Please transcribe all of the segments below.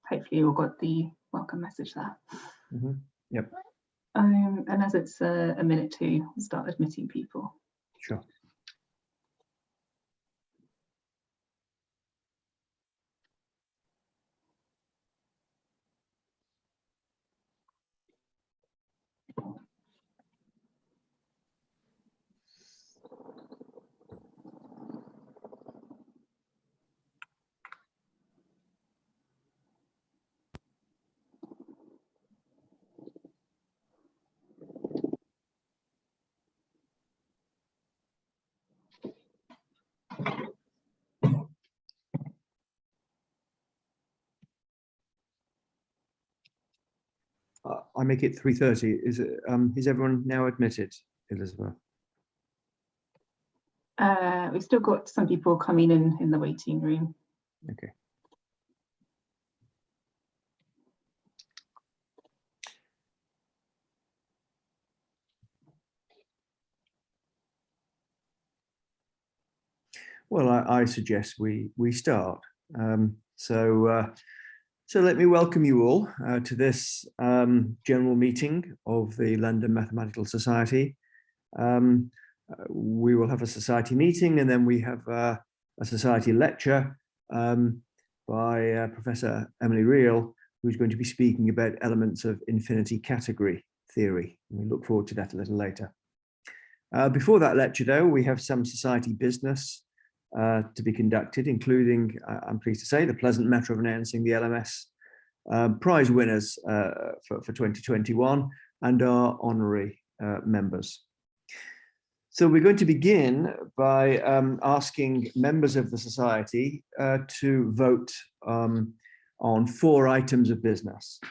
hopefully you all got the welcome message there. Yep. And as it's a minute to start admitting people. Sure. I make it 3:30. Is everyone now admitted, Elizabeth? We've still got some people coming in the waiting room. Okay. Well, I suggest we start. So let me welcome you all to this general meeting of the London Mathematical Society. We will have a society meeting, and then we have a society lecture by Professor Emil Riehl, who's going to be speaking about elements of infinity category theory. And we look forward to that a little later. Before that lecture, though, we have some society business to be conducted, including, I'm pleased to say, the pleasant matter of announcing the LMS prize winners for 2021 and our honorary members. So we're going to begin by asking members of the society to vote on 4 items of business.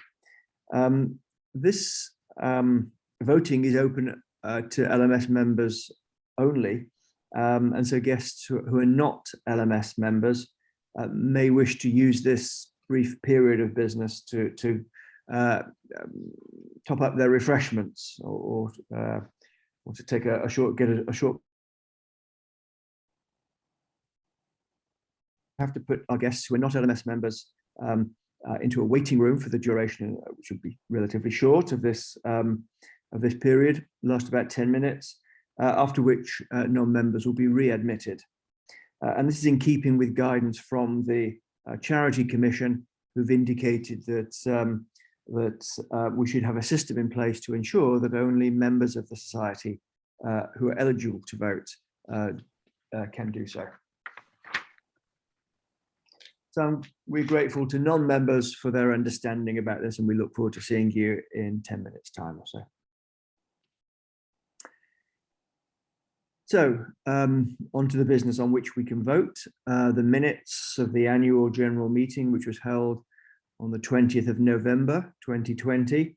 This voting is open to LMS members only. And so guests who are not LMS members may wish to use this brief period of business to top up their refreshments or to take a short have to put our guests who are not LMS members into a waiting room for the duration, which would be relatively short of this period, last about 10 minutes. After which non-members will be readmitted. And this is in keeping with guidance from the Charity Commission, who've indicated that, we should have a system in place to ensure that only members of the society who are eligible to vote can do so. So we're grateful to non-members for their understanding about this, and we look forward to seeing you in 10 minutes' time or so. So on to the business on which we can vote. The minutes of the annual general meeting, which was held on the 20th of November 2020,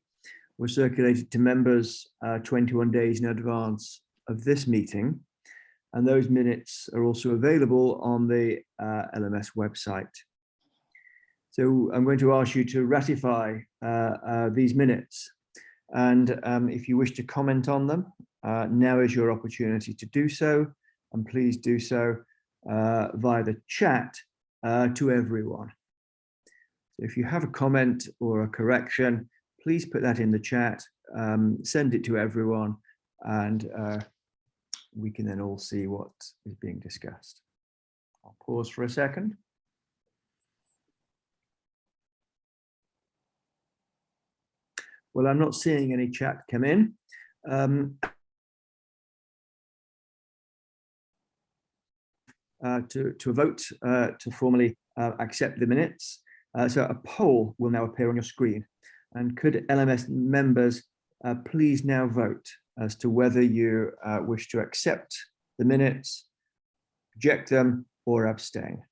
were circulated to members 21 days in advance of this meeting. And those minutes are also available on the LMS website. So I'm going to ask you to ratify these minutes. And if you wish to comment on them, now is your opportunity to do so, and please do so via the chat to everyone. So if you have a comment or a correction, please put that in the chat, send it to everyone, and we can then all see what is being discussed. I'll pause for a second. Well, I'm not seeing any chat come in. To vote to formally accept the minutes. So a poll will now appear on your screen. And could LMS members please now vote as to whether you wish to accept the minutes, reject them, or abstain.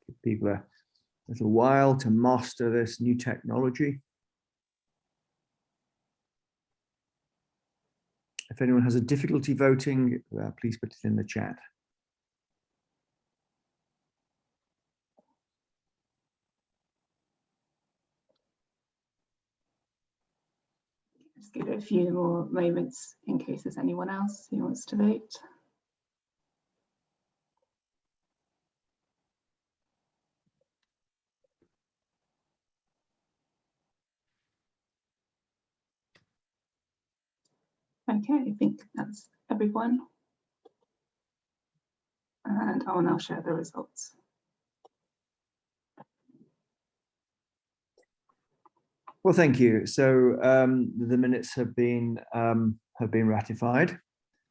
Give people a little while to master this new technology. If anyone has a difficulty voting, please put it in the chat. Just give it a few more moments in case there's anyone else who wants to vote. Okay, I think that's everyone. And I'll now share the results. Well, thank you. So the minutes have been ratified.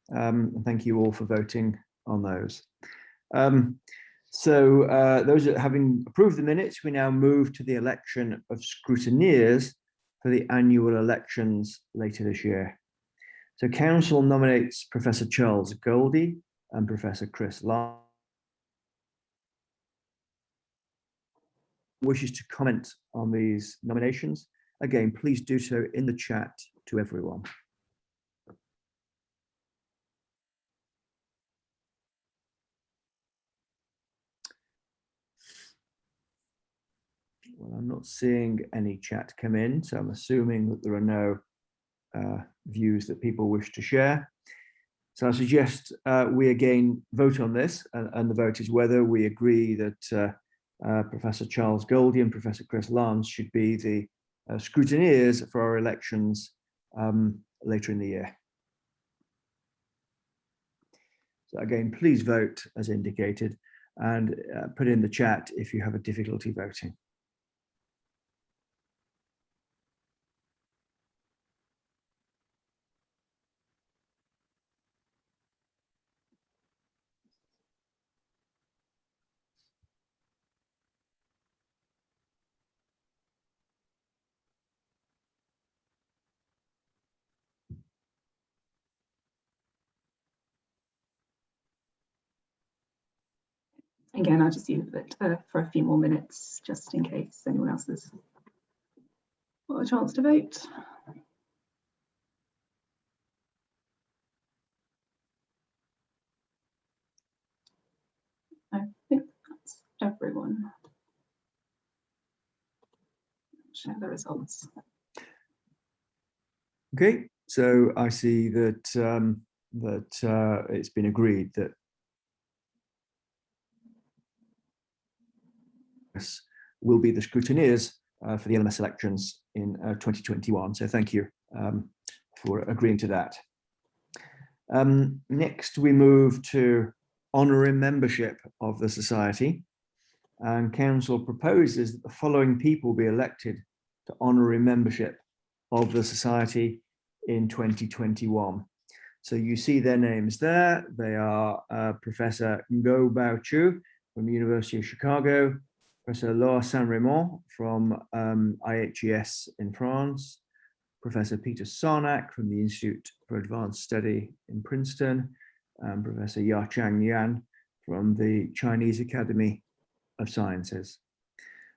Thank you all for voting on those. Those that having approved the minutes, we now move to the election of scrutineers for the annual elections later this year. So Council nominates Professor Charles Goldie and Professor Chris Large. Wishes to comment on these nominations, again, please do so in the chat to everyone. Well, I'm not seeing any chat come in, so I'm assuming that there are no views that people wish to share. So I suggest we again vote on this, and the vote is whether we agree that Professor Charles Goldie and Professor Chris Lance should be the scrutineers for our elections later in the year. So again, please vote as indicated, and put in the chat if you have a difficulty voting. Again, I'll just use it for a few more minutes, just in case anyone else has got a chance to vote. I think that's everyone. Share the results. Okay, so I see that it's been agreed that will be the scrutineers for the LMS elections in 2021. So thank you for agreeing to that. Next, we move to honorary membership of the Society. And Council proposes that the following people be elected to honorary membership of the Society in 2021. So you see their names there. They are Professor Ngo Bao Chu from the University of Chicago, Professor Laure Saint-Raymond from IHES in France, Professor Peter Sarnak from the Institute for Advanced Study in Princeton, and Professor Yachang Yan from the Chinese Academy of Sciences.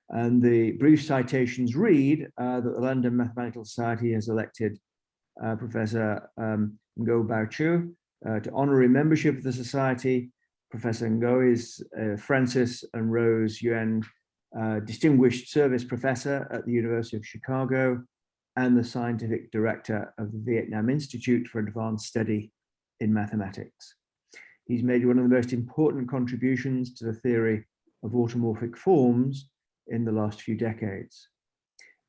And the brief citations read that the London Mathematical Society has elected Professor Ngo Bao Chu to honorary membership of the Society. Professor Ngo is Francis and Rose Yuan Distinguished Service Professor at the University of Chicago and the Scientific Director of the Vietnam Institute for Advanced Study in Mathematics. He's made one of the most important contributions to the theory of automorphic forms in the last few decades.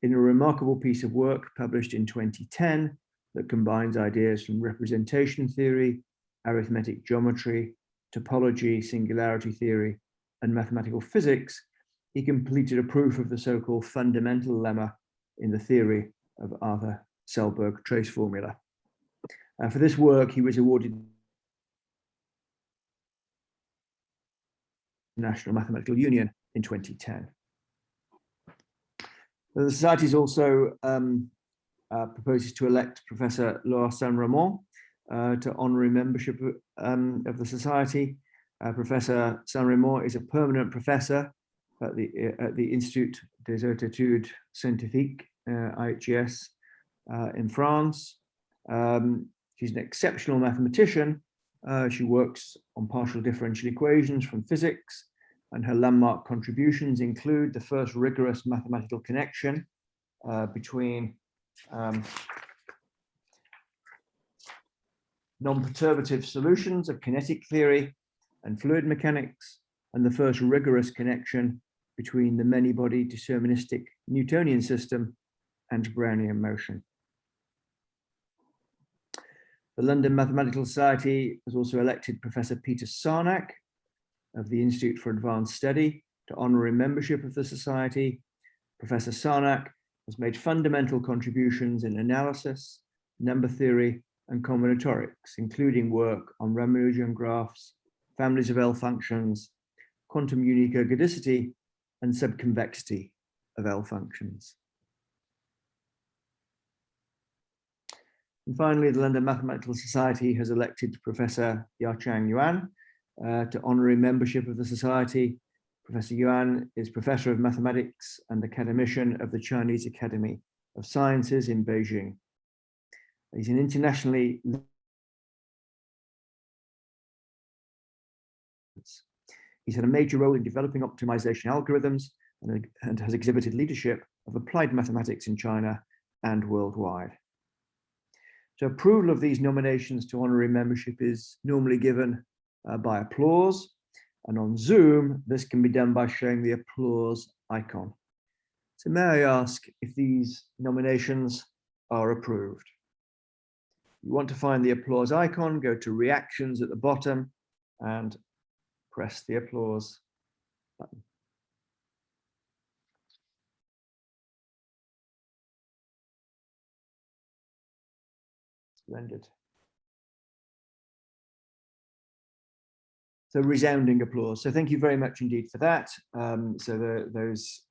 In a remarkable piece of work published in 2010 that combines ideas from representation theory, arithmetic geometry, topology, singularity theory, and mathematical physics, he completed a proof of the so-called fundamental lemma in the theory of Arthur-Selberg trace formula. For this work, he was awarded National Mathematical Union in 2010. The Society also proposes to elect Professor Laure Saint-Raymond to honorary membership of the Society. Professor Saint-Raymond is a permanent professor at the Institut des Études Scientifiques, IHES, in France. She's an exceptional mathematician. She works on partial differential equations from physics, and her landmark contributions include the first rigorous mathematical connection between non-perturbative solutions of kinetic theory and fluid mechanics, and the first rigorous connection between the many-body deterministic Newtonian system and Brownian motion. The London Mathematical Society has also elected Professor Peter Sarnak of the Institute for Advanced Study to honorary membership of the Society. Professor Sarnak has made fundamental contributions in analysis, number theory, and combinatorics, including work on Ramanujan graphs, families of L functions, quantum unique ergodicity, and subconvexity of L functions. And finally, the London Mathematical Society has elected Professor Yachang Yuan to honorary membership of the Society. Professor Yuan is Professor of Mathematics and Academician of the Chinese Academy of Sciences in Beijing. He's an internationally He's had a major role in developing optimization algorithms and has exhibited leadership of applied mathematics in China and worldwide. So approval of these nominations to honorary membership is normally given by applause, and on Zoom, this can be done by showing the applause icon. So may I ask if these nominations are approved? You want to find the applause icon, go to reactions at the bottom and press the applause button. Splendid. So resounding applause. So thank you very much indeed for that. Those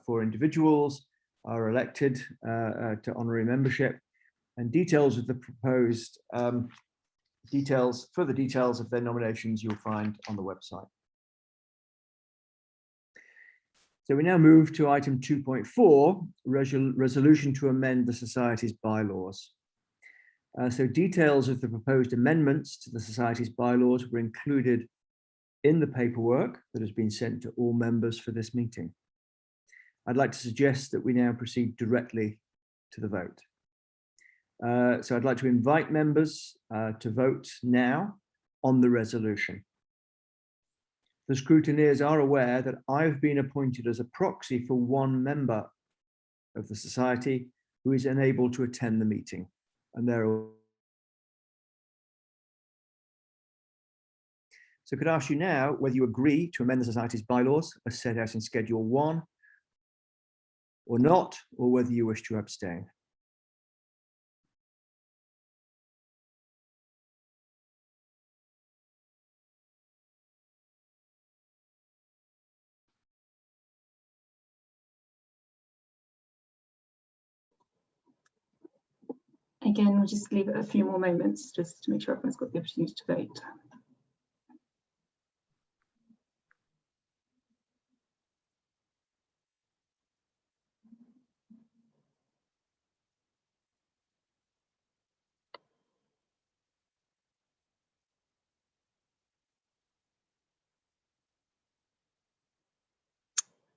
4 individuals are elected to honorary membership, and details of the proposed further details of their nominations you'll find on the website. So we now move to item 2.4, resolution to amend the Society's bylaws. So details of the proposed amendments to the Society's bylaws were included in the paperwork that has been sent to all members for this meeting. I'd like to suggest that we now proceed directly to the vote. So I'd like to invite members to vote now on the resolution. The scrutineers are aware that I've been appointed as a proxy for one member of the Society who is unable to attend the meeting, and so could I ask you now whether you agree to amend the Society's bylaws as set out in Schedule 1 or not, or whether you wish to abstain. Again, we'll just leave it a few more moments just to make sure everyone's got the opportunity to vote.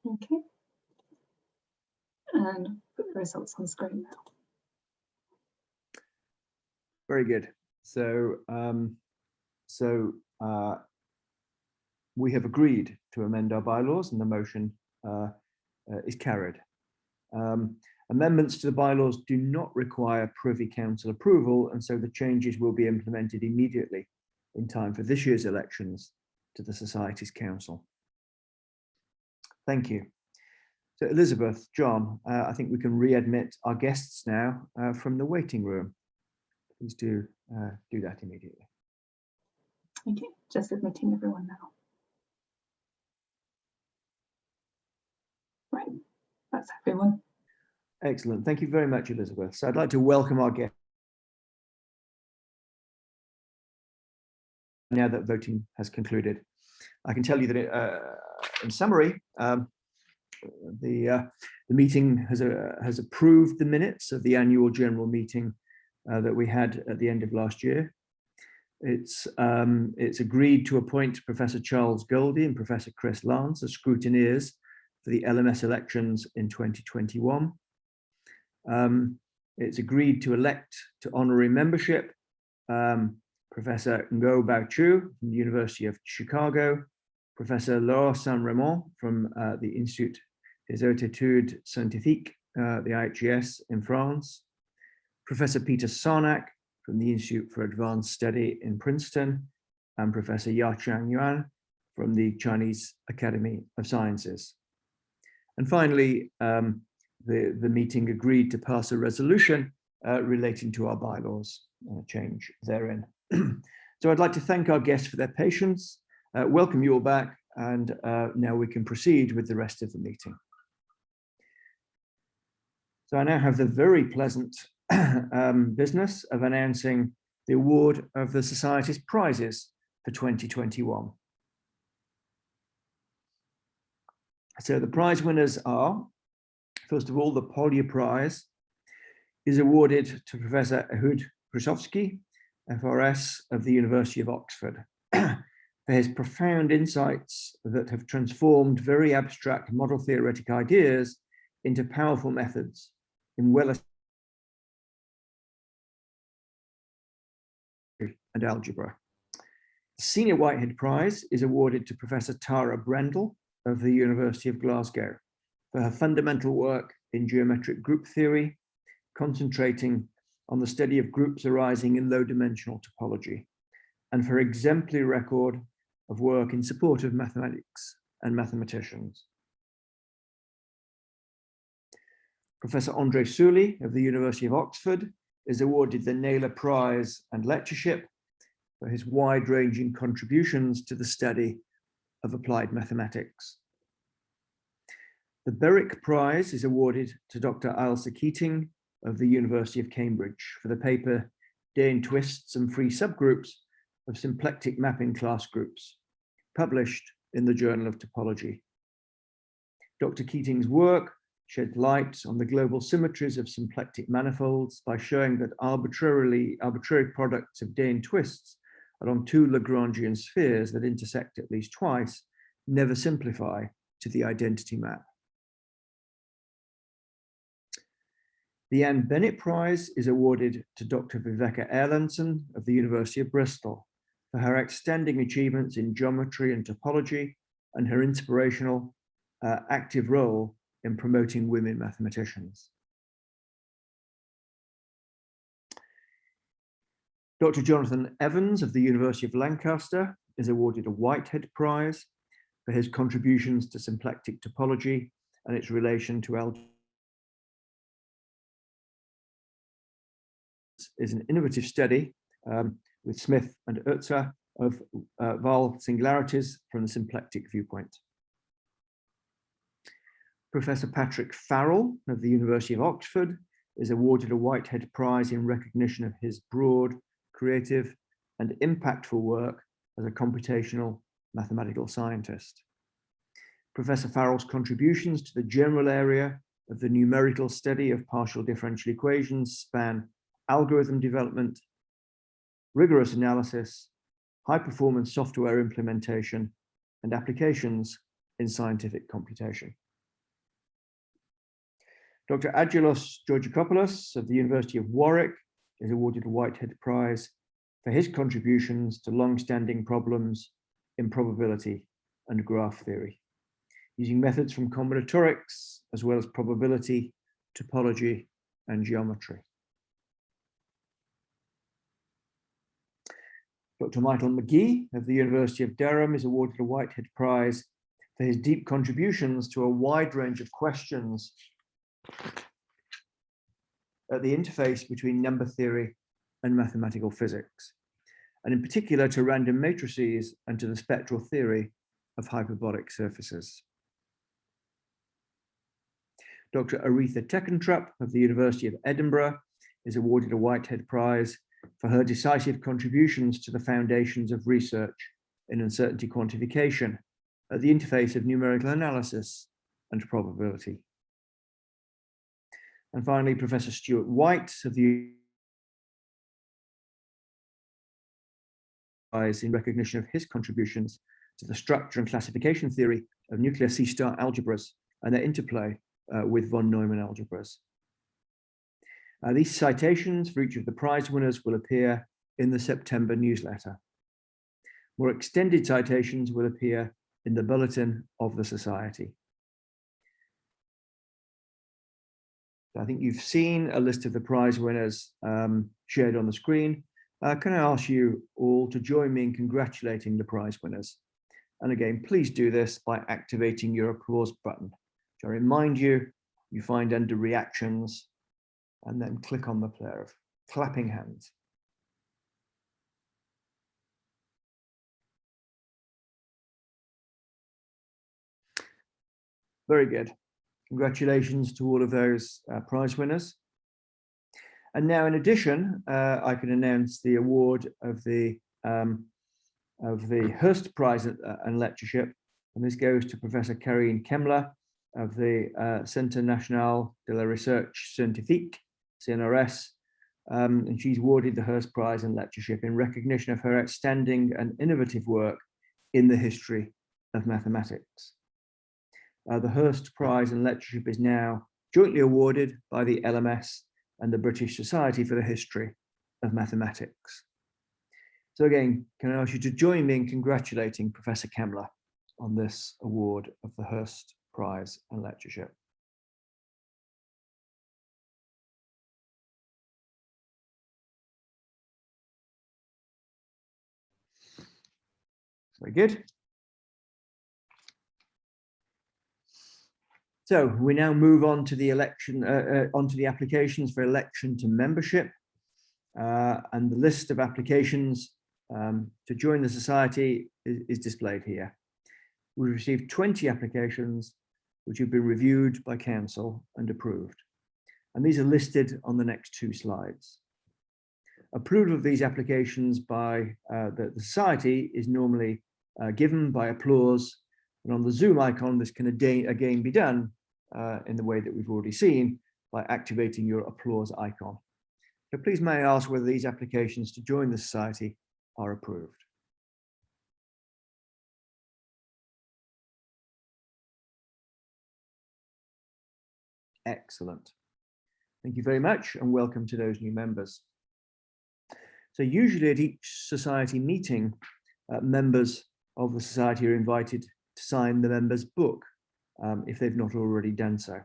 Okay. And put the results on screen now. Very good. So, we have agreed to amend our bylaws, and the motion is carried. Amendments to the bylaws do not require Privy Council approval, and so the changes will be implemented immediately in time for this year's elections to the Society's Council. Thank you. So Elizabeth, John, I think we can readmit our guests now from the waiting room. Please do that immediately. Okay, just admitting everyone now. Right, that's everyone. Excellent. Thank you very much, Elizabeth. So I'd like to welcome our guests now that voting has concluded. I can tell you that in summary, the meeting has approved the minutes of the annual general meeting that we had at the end of last year. It's agreed to appoint Professor Charles Goldie and Professor Chris Lance as scrutineers for the LMS elections in 2021. It's agreed to elect to honorary membership Professor Ngo Bao Chu from the University of Chicago, Professor Laure Saint-Raymond from the Institut des Études Scientifiques, the IHES in France, Professor Peter Sarnak from the Institute for Advanced Study in Princeton, and Professor Yachang Yuan from the Chinese Academy of Sciences. And finally, the meeting agreed to pass a resolution relating to our bylaws change therein. So I'd like to thank our guests for their patience, welcome you all back, and now we can proceed with the rest of the meeting. So I now have the very pleasant business of announcing the award of the Society's prizes for 2021. So the prize winners are, first of all, the Polya Prize is awarded to Professor Ehud Krusovsky, FRS of the University of Oxford, for his profound insights that have transformed very abstract model theoretic ideas into powerful methods in and algebra. The Senior Whitehead Prize is awarded to Professor Tara Brendel of the University of Glasgow for her fundamental work in geometric group theory, concentrating on the study of groups arising in low-dimensional topology, and for exemplary record of work in support of mathematics and mathematicians. Professor André Sully of the University of Oxford is awarded the Naylor Prize and Lectureship for his wide-ranging contributions to the study of applied mathematics. The Berwick Prize is awarded to Dr. Ailsa Keating of the University of Cambridge for the paper Dehn Twists and Free Subgroups of Symplectic Mapping Class Groups, published in the Journal of Topology. Dr. Keating's work shed light on the global symmetries of symplectic manifolds by showing that arbitrary products of Dehn twists along two Lagrangian spheres that intersect at least twice never simplify to the identity map. The Anne Bennett Prize is awarded to Dr. Viveka Erlandson of the University of Bristol for her outstanding achievements in geometry and topology and her inspirational active role in promoting women mathematicians. Dr. Jonathan Evans of the University of Lancaster is awarded a Whitehead Prize for his contributions to symplectic topology and its relation to algebra. Is an innovative study with Smith and Utzer of Wahl singularities from the symplectic viewpoint. Professor Patrick Farrell of the University of Oxford is awarded a Whitehead Prize in recognition of his broad, creative, and impactful work as a computational mathematical scientist. Professor Farrell's contributions to the general area of the numerical study of partial differential equations span algorithm development, rigorous analysis, high-performance software implementation, and applications in scientific computation. Dr. Angelos Georgikopoulos of the University of Warwick is awarded a Whitehead Prize for his contributions to long-standing problems in probability and graph theory, using methods from combinatorics as well as probability, topology, and geometry. Dr. Michael McGee of the University of Durham is awarded a Whitehead Prize for his deep contributions to a wide range of questions at the interface between number theory and mathematical physics, and in particular to random matrices and to the spectral theory of hyperbolic surfaces. Dr. Aretha Tekentrup of the University of Edinburgh is awarded a Whitehead Prize for her decisive contributions to the foundations of research in uncertainty quantification at the interface of numerical analysis and probability. And finally, Professor Stuart White of the Prize in recognition of his contributions to the structure and classification theory of nuclear C-star algebras and their interplay with von Neumann algebras. These citations for each of the prize winners will appear in the September newsletter. More extended citations will appear in the bulletin of the Society. I think you've seen a list of the prize winners shared on the screen. Can I ask you all to join me in congratulating the prize winners? And again, please do this by activating your applause button, which I remind you, you find under reactions, and then click on the pair of clapping hands. Very good. Congratulations to all of those prize winners. And now, in addition, I can announce the award of the Hurst Prize and Lectureship, and this goes to Professor Karine Kemmler of the Centre National de la Recherche Scientifique, CNRS, and she's awarded the Hurst Prize and Lectureship in recognition of her outstanding and innovative work in the history of mathematics. The Hurst Prize and Lectureship is now jointly awarded by the LMS and the British Society for the History of Mathematics. So again, can I ask you to join me in congratulating Professor Kemmler on this award of the Hurst Prize and Lectureship. Very good. So we now move on to the election, onto the applications for election to membership, and the list of applications to join the Society is displayed here. We received 20 applications which have been reviewed by Council and approved, and these are listed on the next two slides. Approval of these applications by the Society is normally given by applause, and on the Zoom icon this can again be done in the way that we've already seen by activating your applause icon. So please may I ask whether these applications to join the Society are approved. Excellent. Thank you very much and welcome to those new members. So usually at each Society meeting, members of the Society are invited to sign the members' book if they've not already done so.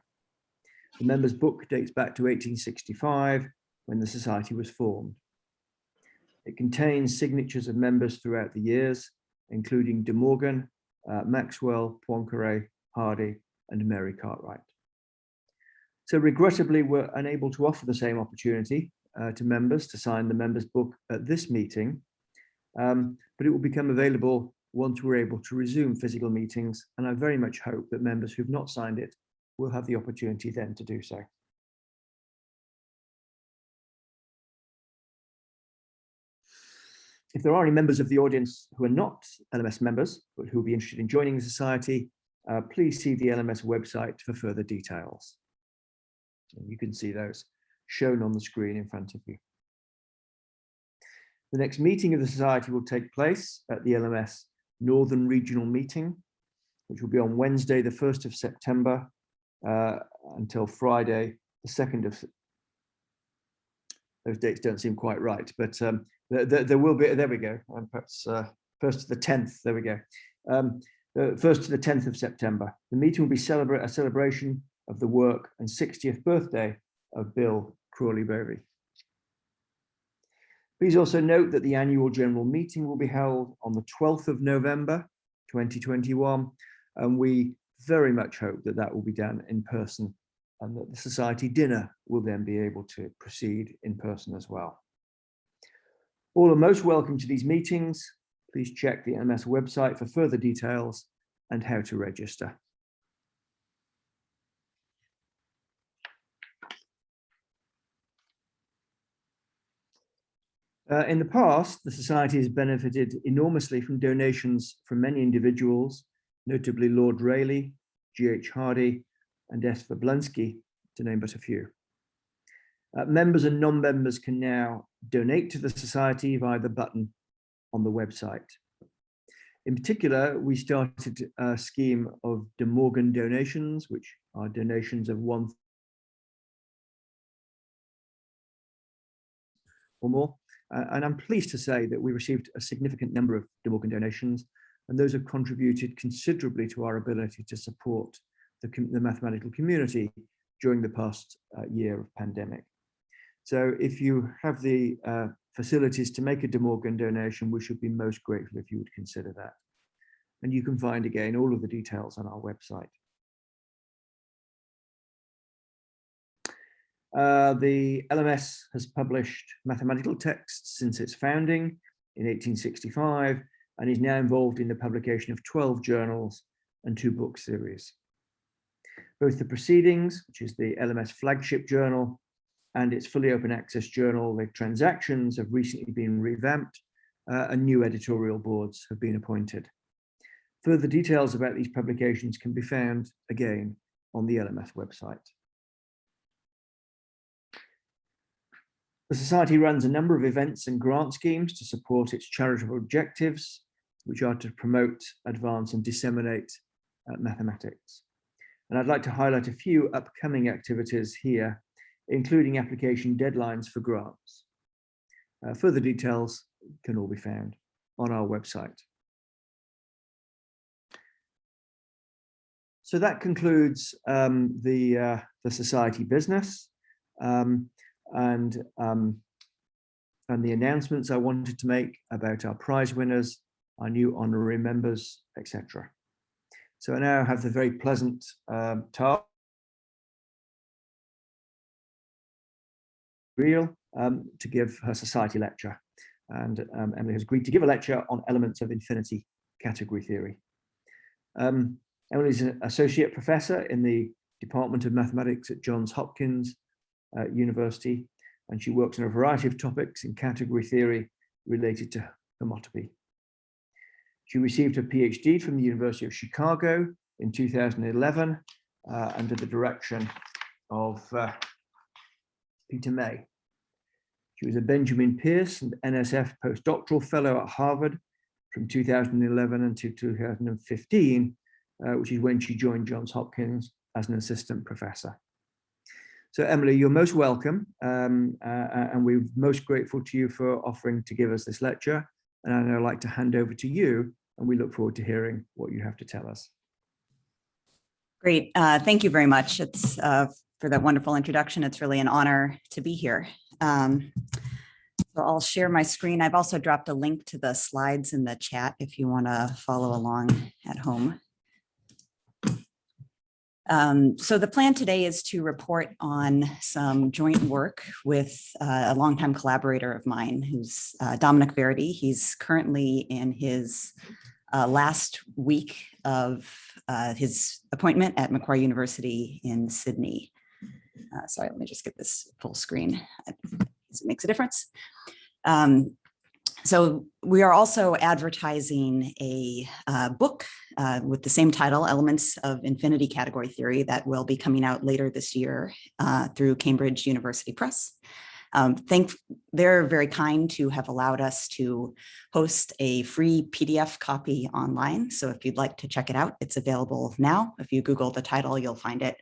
The members' book dates back to 1865 when the Society was formed. It contains signatures of members throughout the years, including De Morgan, Maxwell, Poincaré, Hardy, and Mary Cartwright. So regrettably, we're unable to offer the same opportunity to members to sign the members' book at this meeting, but it will become available once we're able to resume physical meetings, and I very much hope that members who've not signed it will have the opportunity then to do so. If there are any members of the audience who are not LMS members, but who will be interested in joining the Society, please see the LMS website for further details. And you can see those shown on the screen in front of you. The next meeting of the Society will take place at the LMS Northern Regional Meeting, which will be on Wednesday, the 1st of September, until Friday, the 2nd of. Those dates don't seem quite right, but there will be. There we go. Perhaps 1st to the 10th. There we go. 1st to the 10th of September. The meeting will be a celebration of the work and 60th birthday of Bill Crawley-Bovey. Please also note that the annual general meeting will be held on the 12th of November, 2021, and we very much hope that that will be done in person and that the Society dinner will then be able to proceed in person as well. All are most welcome to these meetings. Please check the LMS website for further details and how to register. In the past, the Society has benefited enormously from donations from many individuals, notably Lord Riehl, G.H. Hardy, and S. Vablansky, to name but a few. Members and non-members can now donate to the Society via the button on the website. In particular, we started a scheme of De Morgan donations, which are donations of $1 or more, And I'm pleased to say that we received a significant number of De Morgan donations, and those have contributed considerably to our ability to support the mathematical community during the past year of pandemic. So if you have the facilities to make a De Morgan donation, we should be most grateful if you would consider that. And you can find again all of the details on our website. The LMS has published mathematical texts since its founding in 1865 and is now involved in the publication of 12 journals and 2 book series. Both the Proceedings, which is the LMS flagship journal, and its fully open access journal, the Transactions, have recently been revamped and new editorial boards have been appointed. Further details about these publications can be found again on the LMS website. The Society runs a number of events and grant schemes to support its charitable objectives, which are to promote, advance, and disseminate mathematics. And I'd like to highlight a few upcoming activities here, including application deadlines for grants. Further details can all be found on our website. So that concludes the Society business. And the announcements I wanted to make about our prize winners, our new honorary members, etc. So I now have the very pleasant task Riehl to give her Society lecture. And Emily has agreed to give a lecture on elements of infinity category theory. Emily is an associate professor in the Department of Mathematics at Johns Hopkins University, and she works on a variety of topics in category theory related to homotopy. She received her PhD from the University of Chicago in 2011 under the direction of Peter May. She was a Benjamin Pierce and NSF postdoctoral fellow at Harvard from 2011 until 2015, which is when she joined Johns Hopkins as an assistant professor. So Emily, you're most welcome, and we're most grateful to you for offering to give us this lecture. And I'd now like to hand over to you, and we look forward to hearing what you have to tell us. Great, thank you very much. It's for that wonderful introduction. It's really an honor to be here. So I'll share my screen. I've also dropped a link to the slides in the chat if you want to follow along at home. So the plan today is to report on some joint work with a longtime collaborator of mine, who's Dominic Verity. He's currently in his last week of his appointment at Macquarie University in Sydney. Sorry, let me just get this full screen. It makes a difference. So we are also advertising a book with the same title, Elements of Infinity Category Theory, that will be coming out later this year through Cambridge University Press. They're very kind to have allowed us to host a free PDF copy online. So if you'd like to check it out, it's available now. If you Google the title, you'll find it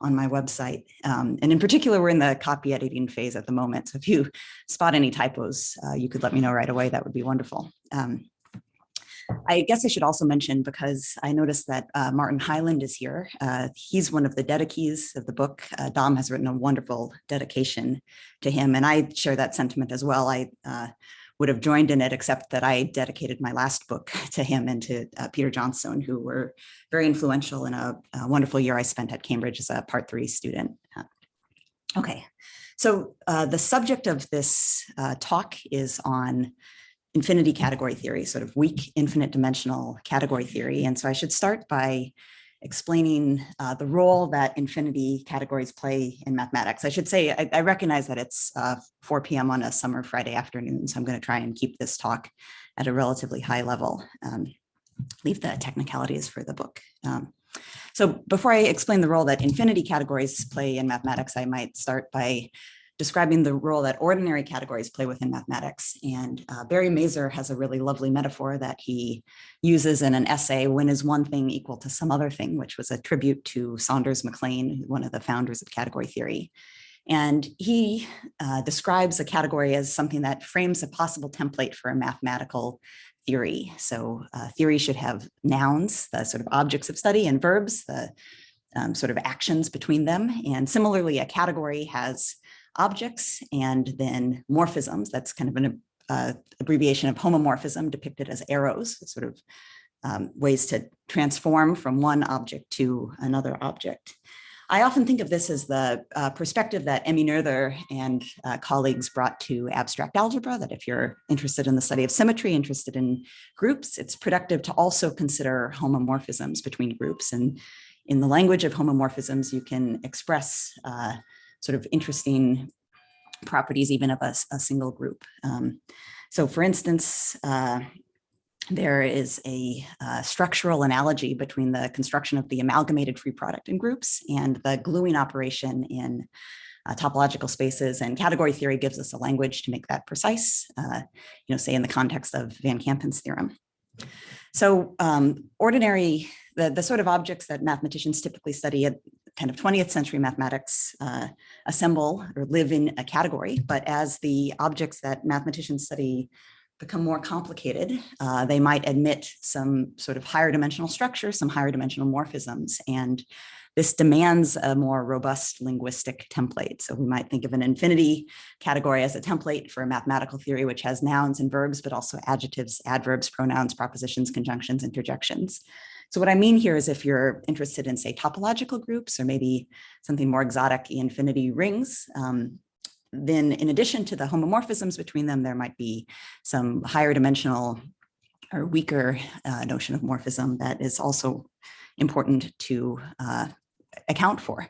on my website. And in particular, we're in the copy editing phase at the moment. So if you spot any typos, you could let me know right away. That would be wonderful. I guess I should also mention, because I noticed that Martin Hyland is here. He's one of the dedicatees of the book. Dom has written a wonderful dedication to him, and I share that sentiment as well. I would have joined in it, except that I dedicated my last book to him and to Peter Johnstone, who were very influential in a wonderful year I spent at Cambridge as a Part 3 student. Okay, so the subject of this talk is on infinity category theory, sort of weak infinite dimensional category theory. And so I should start by explaining the role that infinity categories play in mathematics. I should say, I recognize that it's 4 p.m. on a summer Friday afternoon, so I'm going to try and keep this talk at a relatively high level. Leave the technicalities for the book. So before I explain the role that infinity categories play in mathematics, I might start by describing the role that ordinary categories play within mathematics. And Barry Mazur has a really lovely metaphor that he uses in an essay, When is One Thing Equal to Some Other Thing, which was a tribute to Saunders MacLean, one of the founders of category theory. And he describes a category as something that frames a possible template for a mathematical theory. So theory should have nouns, the sort of objects of study, and verbs, the sort of actions between them. And similarly, a category has objects and then morphisms. That's kind of an abbreviation of homomorphism depicted as arrows, sort of ways to transform from one object to another object. I often think of this as the perspective that Emil Noether and colleagues brought to abstract algebra, that if you're interested in the study of symmetry, interested in groups, it's productive to also consider homomorphisms between groups. And in the language of homomorphisms, you can express sort of interesting properties even of a single group. So for instance, there is a structural analogy between the construction of the amalgamated free product in groups and the gluing operation in topological spaces, and category theory gives us a language to make that precise, say in the context of Van Kampen's theorem. So the sort of objects that mathematicians typically study at kind of 20th century mathematics assemble or live in a category, but as the objects that mathematicians study become more complicated, they might admit some sort of higher dimensional structure, some higher dimensional morphisms, and this demands a more robust linguistic template. So we might think of an infinity category as a template for a mathematical theory, which has nouns and verbs, but also adjectives, adverbs, pronouns, propositions, conjunctions, interjections. So what I mean here is if you're interested in, say, topological groups, or maybe something more exotic, infinity rings, then in addition to the homomorphisms between them, there might be some higher dimensional or weaker notion of morphism that is also important to account for.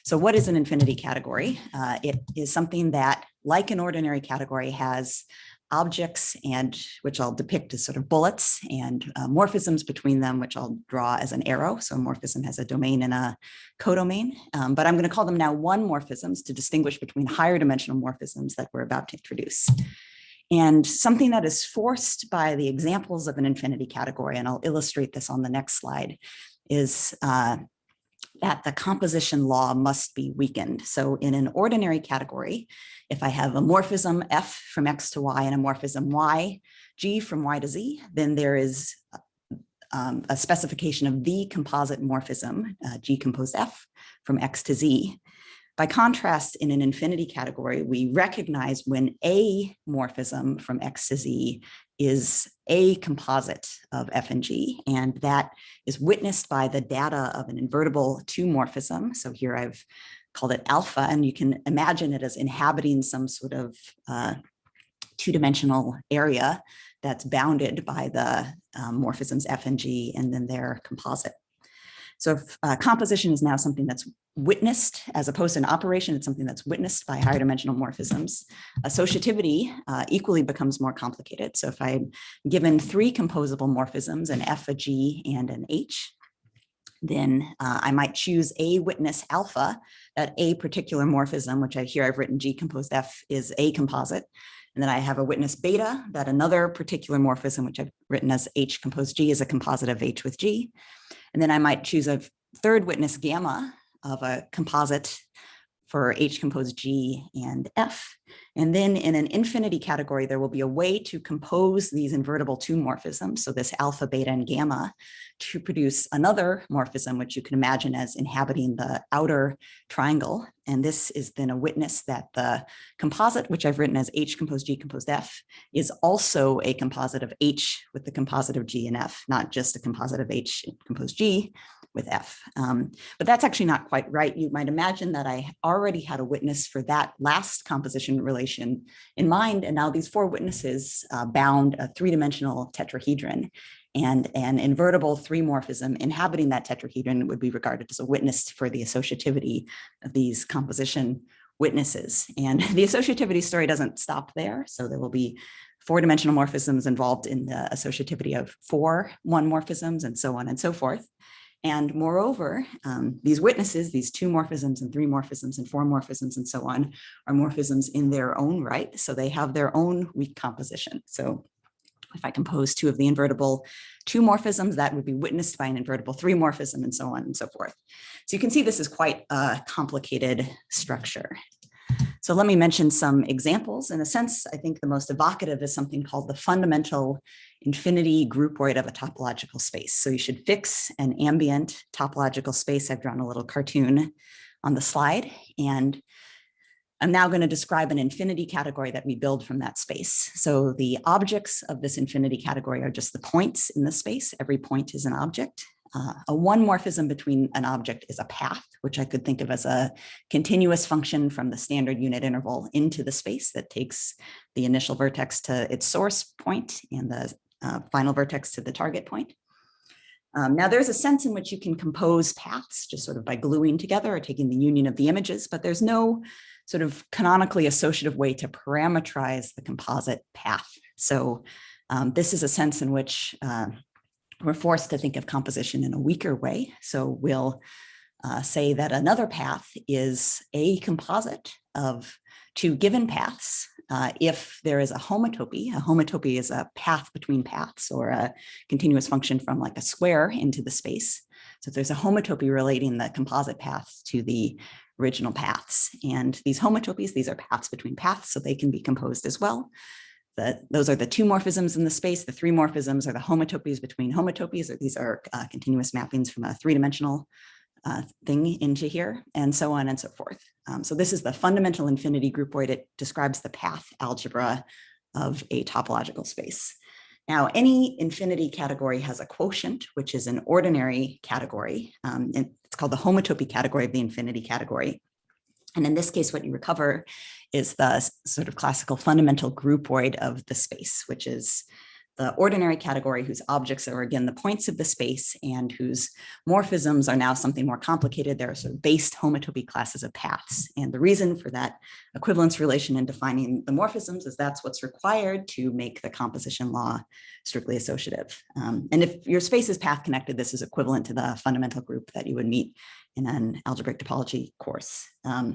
So what is an infinity category? It is something that, like an ordinary category, has objects, and which I'll depict as sort of bullets, and morphisms between them, which I'll draw as an arrow. So a morphism has a domain and a codomain, but I'm going to call them now one morphisms to distinguish between higher dimensional morphisms that we're about to introduce. And something that is forced by the examples of an infinity category, and I'll illustrate this on the next slide, is that the composition law must be weakened. So in an ordinary category, if I have a morphism F from X to Y and a morphism Y, G from Y to Z, then there is a specification of the composite morphism, G composed F from X to Z. By contrast, in an infinity category, we recognize when a morphism from X to Z is a composite of F and G, and that is witnessed by the data of an invertible two morphism. So here I've called it alpha, and you can imagine it as inhabiting some sort of two-dimensional area that's bounded by the morphisms F and G, and then their composite. So if composition is now something that's witnessed, as opposed to an operation, it's something that's witnessed by higher dimensional morphisms. Associativity equally becomes more complicated. So if I'm given three composable morphisms, an F, a G, and an H, then I might choose a witness alpha, that a particular morphism, which I've written G composed F is a composite. And then I have a witness beta, that another particular morphism, which I've written as H composed G, is a composite of H with G. And then I might choose a third witness gamma of a composite for H composed G and F. And then in an infinity category, there will be a way to compose these invertible two morphisms, so this alpha, beta, and gamma, to produce another morphism, which you can imagine as inhabiting the outer triangle. And this is then a witness that the composite, which I've written as H composed G composed F, is also a composite of H with the composite of G and F, not just a composite of H composed G with F. But that's actually not quite right. You might imagine that I already had a witness for that last composition relation in mind, and now these four witnesses bound a three-dimensional tetrahedron, and an invertible three morphism inhabiting that tetrahedron would be regarded as a witness for the associativity of these composition witnesses. And the associativity story doesn't stop there. So there will be four-dimensional morphisms involved in the associativity of four one morphisms, and so on and so forth. And moreover, these witnesses, these two morphisms and three morphisms and four morphisms and so on, are morphisms in their own right. So they have their own weak composition. So if I compose two of the invertible two morphisms, that would be witnessed by an invertible three morphism, and so on and so forth. So you can see this is quite a complicated structure. So let me mention some examples. In a sense, I think the most evocative is something called the fundamental infinity groupoid of a topological space. So you should fix an ambient topological space. I've drawn a little cartoon on the slide, and I'm now going to describe an infinity category that we build from that space. So the objects of this infinity category are just the points in the space. Every point is an object. A one morphism between an object is a path, which I could think of as a continuous function from the standard unit interval into the space that takes the initial vertex to its source point and the final vertex to the target point. Now there's a sense in which you can compose paths just sort of by gluing together or taking the union of the images, but there's no sort of canonically associative way to parameterize the composite path. So this is a sense in which we're forced to think of composition in a weaker way. So we'll say that another path is a composite of two given paths if there is a homotopy. A homotopy is a path between paths or a continuous function from like a square into the space. So if there's a homotopy relating the composite paths to the original paths. And these homotopies, these are paths between paths, so they can be composed as well. Those are the two morphisms in the space. The three morphisms are the homotopies between homotopies, or these are continuous mappings from a three-dimensional thing into here, and so on and so forth. So this is the fundamental infinity groupoid. It describes the path algebra of a topological space. Now, any infinity category has a quotient, which is an ordinary category. It's called the homotopy category of the infinity category. And in this case, what you recover is the sort of classical fundamental groupoid of the space, which is the ordinary category whose objects are, again, the points of the space and whose morphisms are now something more complicated. They're sort of based homotopy classes of paths. And the reason for that equivalence relation in defining the morphisms is that's what's required to make the composition law strictly associative. And if your space is path connected, this is equivalent to the fundamental group that you would meet in an algebraic topology course. I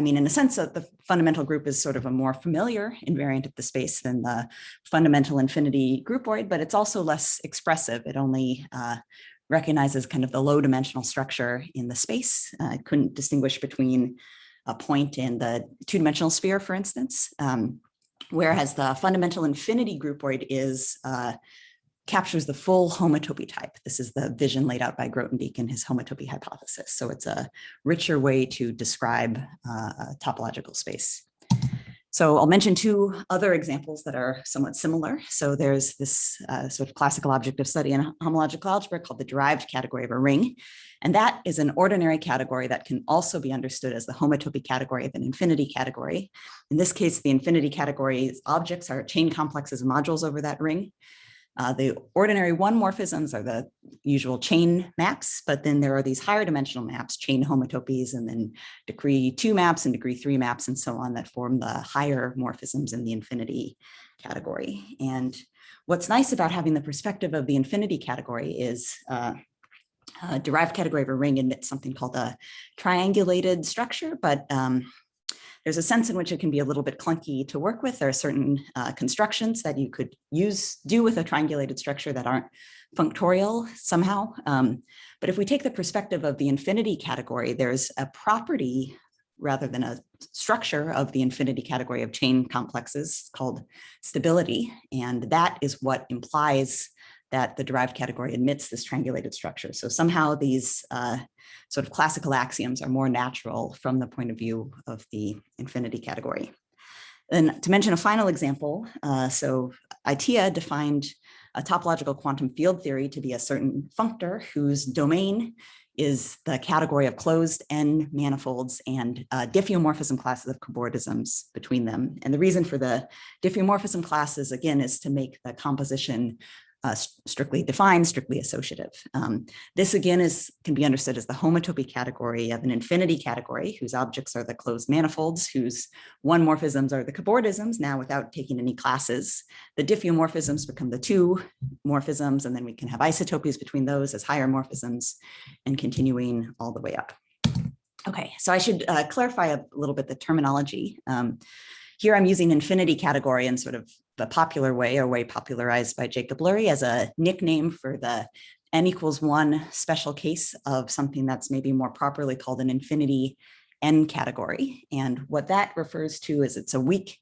mean, in a sense that the fundamental group is sort of a more familiar invariant of the space than the fundamental infinity groupoid, but it's also less expressive. It only recognizes kind of the low dimensional structure in the space. It couldn't distinguish between a point and the two-dimensional sphere, for instance, whereas the fundamental infinity groupoid is captures the full homotopy type. This is the vision laid out by Grothendieck in his homotopy hypothesis. So it's a richer way to describe a topological space. So I'll mention two other examples that are somewhat similar. So there's this sort of classical object of study in homological algebra called the derived category of a ring. And that is an ordinary category that can also be understood as the homotopy category of an infinity category. In this case, the infinity category's objects are chain complexes and modules over that ring. The ordinary one morphisms are the usual chain maps, but then there are these higher dimensional maps, chain homotopies, and then degree 2 maps and degree 3 maps and so on that form the higher morphisms in the infinity category. And what's nice about having the perspective of the infinity category is a derived category of a ring admits something called a triangulated structure, but there's a sense in which it can be a little bit clunky to work with. There are certain constructions that you could do with a triangulated structure that aren't functorial somehow. But if we take the perspective of the infinity category, there's a property rather than a structure of the infinity category of chain complexes called stability. And that is what implies that the derived category admits this triangulated structure. So somehow these sort of classical axioms are more natural from the point of view of the infinity category. And to mention a final example, so ITEA defined a topological quantum field theory to be a certain functor whose domain is the category of closed N manifolds and diffeomorphism classes of cobordisms between them. And the reason for the diffeomorphism classes, again, is to make the composition strictly defined, strictly associative. This again can be understood as the homotopy category of an infinity category whose objects are the closed manifolds, whose one morphisms are the cobordisms, now without taking any classes. The diffeomorphisms become the two morphisms, and then we can have isotopies between those as higher morphisms and continuing all the way up. Okay, so I should clarify a little bit the terminology. Here I'm using infinity category in sort of the popular way, or way popularized by Jacob Lurie, as a nickname for the n=1 special case of something that's maybe more properly called an infinity N category. And what that refers to is it's a weak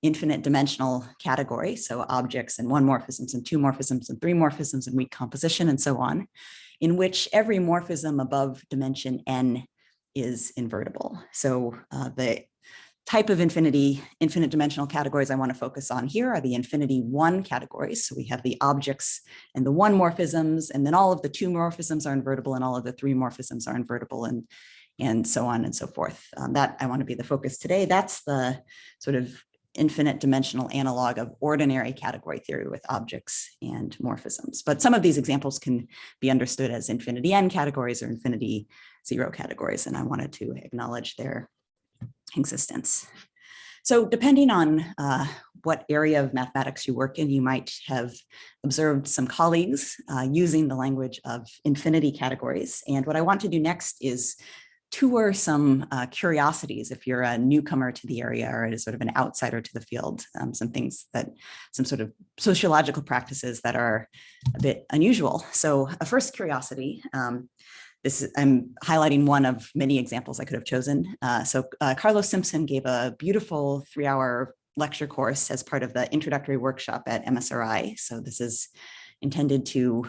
infinite dimensional category. So objects and one morphisms and two morphisms and three morphisms and weak composition and so on, in which every morphism above dimension N is invertible. So the type of infinite dimensional categories I want to focus on here are the infinity one categories. So we have the objects and the one morphisms, and then all of the two morphisms are invertible and all of the three morphisms are invertible, and so on and so forth. That I want to be the focus today. That's the sort of infinite dimensional analog of ordinary category theory with objects and morphisms. But some of these examples can be understood as infinity n categories or infinity zero categories, and I wanted to acknowledge their existence. So depending on what area of mathematics you work in, you might have observed some colleagues using the language of infinity categories. And what I want to do next is tour some curiosities if you're a newcomer to the area or sort of an outsider to the field, some sort of sociological practices that are a bit unusual. So a first curiosity, I'm highlighting one of many examples I could have chosen. Carlos Simpson gave a beautiful 3-hour lecture course as part of the introductory workshop at MSRI. So this is intended to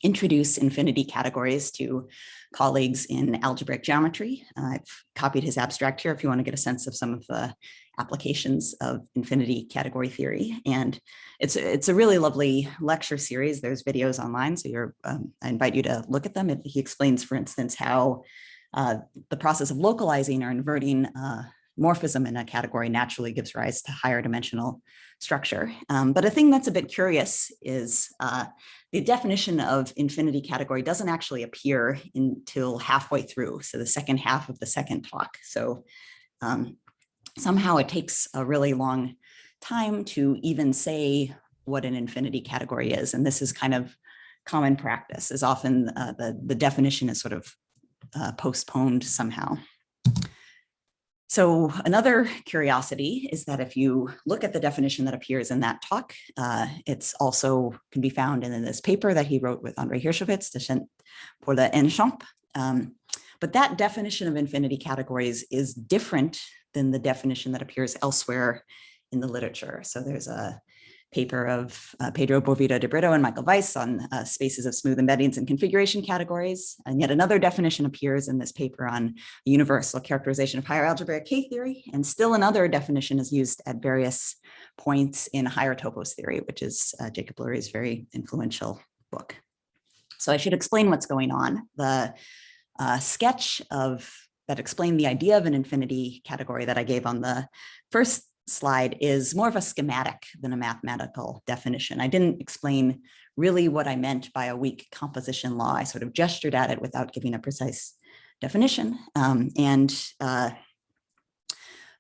introduce infinity categories to colleagues in algebraic geometry. I've copied his abstract here if you want to get a sense of some of the applications of infinity category theory. And it's a really lovely lecture series. There's videos online, so I invite you to look at them. He explains, for instance, how the process of localizing or inverting morphism in a category naturally gives rise to higher dimensional structure. But a thing that's a bit curious is the definition of infinity category doesn't actually appear until halfway through, so the second half of the second talk. So somehow it takes a really long time to even say what an infinity category is. And this is kind of common practice, is often the definition is sort of postponed somehow. So another curiosity is that if you look at the definition that appears in that talk, it's also can be found in this paper that he wrote with André Hirschowitz, Descent pour le Enchamp. But that definition of infinity categories is different than the definition that appears elsewhere in the literature. So there's a paper of Pedro Boveda de Brito and Michael Weiss on spaces of smooth embeddings and configuration categories. And yet another definition appears in this paper on universal characterization of higher algebraic K-theory. And still another definition is used at various points in higher topos theory, which is Jacob Lurie's very influential book. So I should explain what's going on. The sketch that explained the idea of an infinity category that I gave on the first slide is more of a schematic than a mathematical definition. I didn't explain really what I meant by a weak composition law. I sort of gestured at it without giving a precise definition.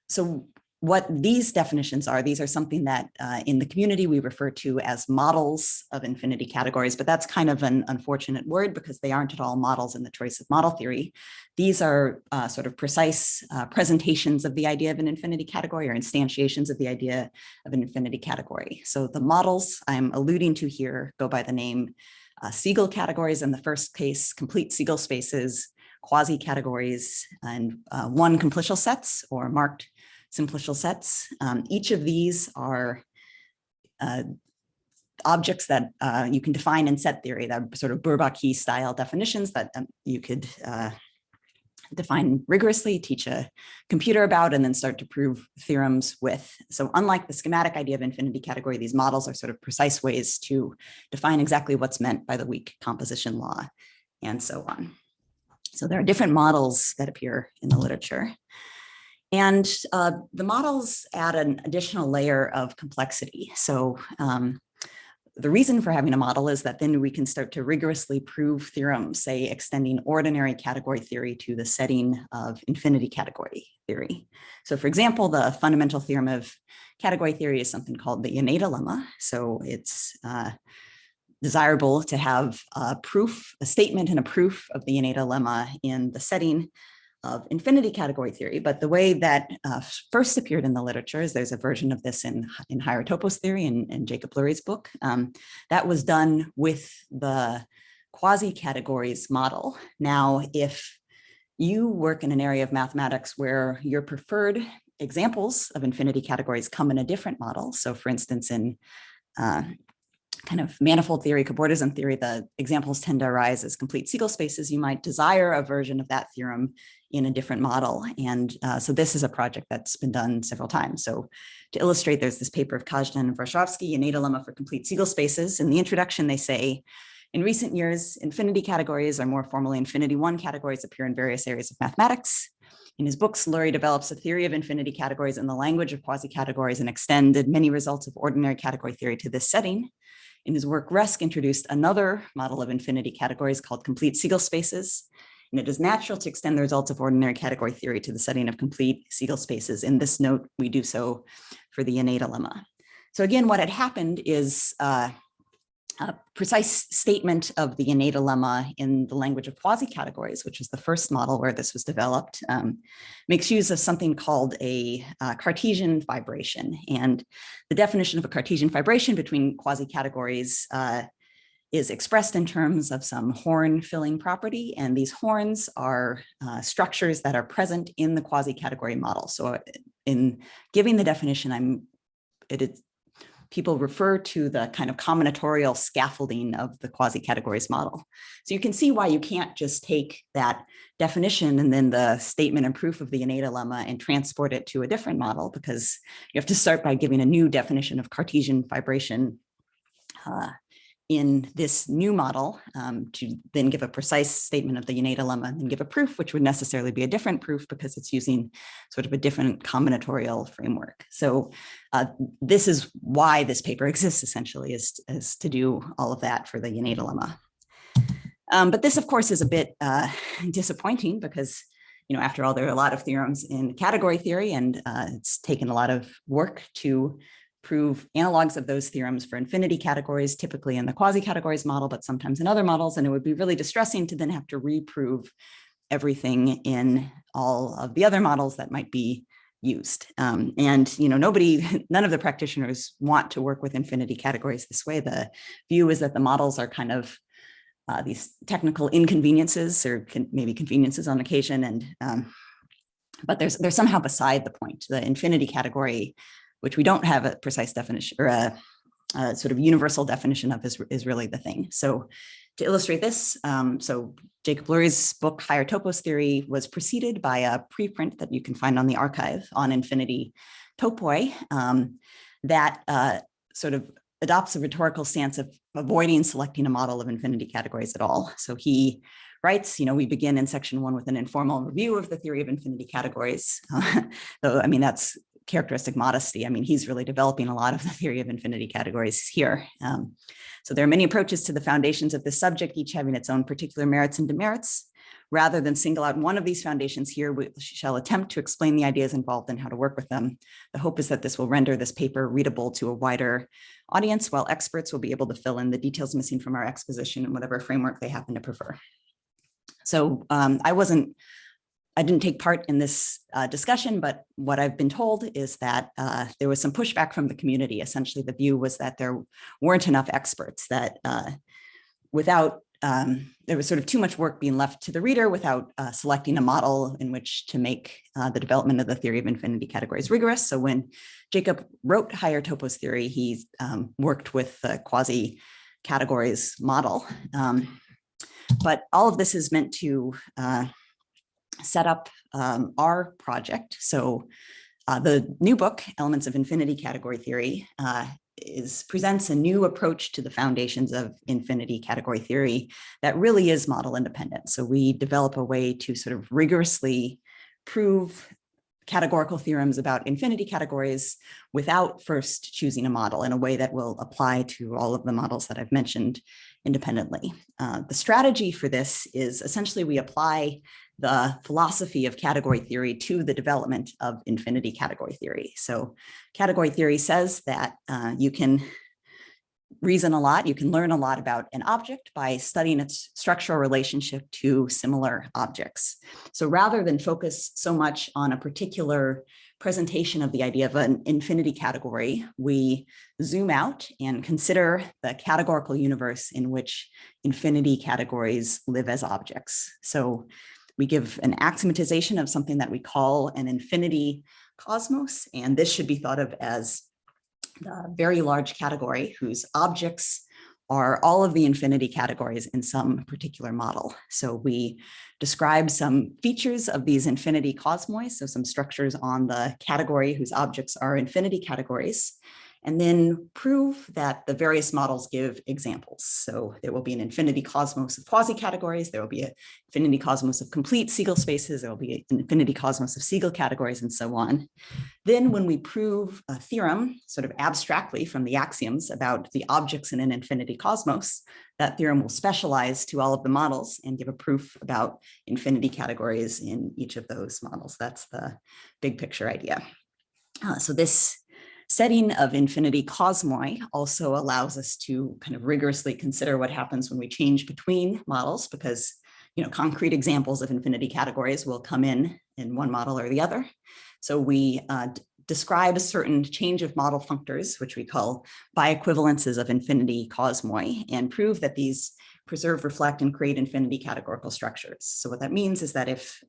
So what these definitions are, these are something that in the community we refer to as models of infinity categories, but that's kind of an unfortunate word because they aren't at all models in the choice of model theory. These are sort of precise presentations of the idea of an infinity category or instantiations of the idea of an infinity category. So the models I'm alluding to here go by the name Siegel categories in the first case, complete Siegel spaces, quasi categories, and one complitial sets or marked simplicial sets. Each of these are objects that you can define in set theory, that are sort of Bourbaki style definitions that you could define rigorously, teach a computer about, and then start to prove theorems with. So unlike the schematic idea of infinity category, these models are sort of precise ways to define exactly what's meant by the weak composition law and so on. So there are different models that appear in the literature. And the models add an additional layer of complexity. So the reason for having a model is that then we can start to rigorously prove theorems, say extending ordinary category theory to the setting of infinity category theory. So for example, the fundamental theorem of category theory is something called the Innate Dilemma. So it's desirable to have a statement and a proof of the Innate Dilemma in the setting of infinity category theory. But the way that first appeared in the literature is there's a version of this in higher topos theory in Jacob Lurie's book. That was done with the quasi categories model. Now, if you work in an area of mathematics where your preferred examples of infinity categories come in a different model. So for instance, in kind of manifold theory, cobordism theory, the examples tend to arise as complete Siegel spaces. You might desire a version of that theorem in a different model. And so this is a project that's been done several times. So to illustrate, there's this paper of Kazhdan and Varshavsky, Innate Dilemma for complete Siegel spaces. In the introduction, they say, in recent years, infinity categories, or more formally infinity one categories, appear in various areas of mathematics. In his books, Lurie develops a theory of infinity categories in the language of quasi categories and extended many results of ordinary category theory to this setting. In his work, Resk introduced another model of infinity categories called complete Siegel spaces. And it is natural to extend the results of ordinary category theory to the setting of complete Siegel spaces. In this note, we do so for the Innate Dilemma. So again, what had happened is a precise statement of the Innate Dilemma in the language of quasi categories, which was the first model where this was developed, makes use of something called a Cartesian fibration. And the definition of a Cartesian fibration between quasi categories is expressed in terms of some horn filling property. And these horns are structures that are present in the quasi category model. So in giving the definition, people refer to the kind of combinatorial scaffolding of the quasi-categories model. So you can see why you can't just take that definition and then the statement and proof of the Innate Dilemma and transport it to a different model, because you have to start by giving a new definition of Cartesian fibration in this new model to then give a precise statement of the Innate Dilemma and then give a proof, which would necessarily be a different proof because it's using sort of a different combinatorial framework. So this is why this paper exists, essentially, is to do all of that for the Innate Dilemma. But this, of course, is a bit disappointing because, after all, there are a lot of theorems in category theory, and it's taken a lot of work to prove analogs of those theorems for infinity categories, typically in the quasi-categories model, but sometimes in other models. And it would be really distressing to then have to reprove everything in all of the other models that might be used. And none of the practitioners want to work with infinity categories this way. The view is that the models are kind of these technical inconveniences, or maybe conveniences on occasion, and but they're somehow beside the point. The infinity category, which we don't have a precise definition or a sort of universal definition of, is really the thing. So to illustrate this, so Jacob Lurie's book, Higher Topos Theory, was preceded by a preprint that you can find on the archive on infinity topoi that sort of adopts a rhetorical stance of avoiding selecting a model of infinity categories at all. So he writes, we begin in section 1 with an informal review of the theory of infinity categories. Though, that's characteristic modesty. He's really developing a lot of the theory of infinity categories here. So there are many approaches to the foundations of this subject, each having its own particular merits and demerits. Rather than single out one of these foundations here, we shall attempt to explain the ideas involved and how to work with them. The hope is that this will render this paper readable to a wider audience, while experts will be able to fill in the details missing from our exposition in whatever framework they happen to prefer. So I didn't take part in this discussion, but what I've been told is that there was some pushback from the community. Essentially, the view was that there weren't enough experts, that there was sort of too much work being left to the reader without selecting a model in which to make the development of the theory of infinity categories rigorous. So when Jacob wrote Higher Topos Theory, he worked with the quasi categories model. But all of this is meant to set up our project. So the new book, Elements of Infinity Category Theory, presents a new approach to the foundations of infinity category theory that really is model independent. So we develop a way to sort of rigorously prove categorical theorems about infinity categories without first choosing a model in a way that will apply to all of the models that I've mentioned independently. The strategy for this is essentially we apply the philosophy of category theory to the development of infinity category theory. So category theory says that you can reason a lot, you can learn a lot about an object by studying its structural relationship to similar objects. So rather than focus so much on a particular presentation of the idea of an infinity category, we zoom out and consider the categorical universe in which infinity categories live as objects. So We give an axiomatization of something that we call an infinity cosmos, and this should be thought of as the very large category whose objects are all of the infinity categories in some particular model. So we describe some features of these infinity cosmoi, so some structures on the category whose objects are infinity categories, and then prove that the various models give examples. So there will be an infinity cosmos of quasi categories, there will be an infinity cosmos of complete Siegel spaces, there will be an infinity cosmos of Siegel categories, and so on. Then when we prove a theorem, sort of abstractly from the axioms about the objects in an infinity cosmos, that theorem will specialize to all of the models and give a proof about infinity categories in each of those models. That's the big picture idea. So this setting of infinity cosmoi also allows us to kind of rigorously consider what happens when we change between models, because concrete examples of infinity categories will come in one model or the other. So we describe a certain change of model functors, which we call bi-equivalences of infinity cosmoi, and prove that these preserve, reflect, and create infinity categorical structures. So what that means is that if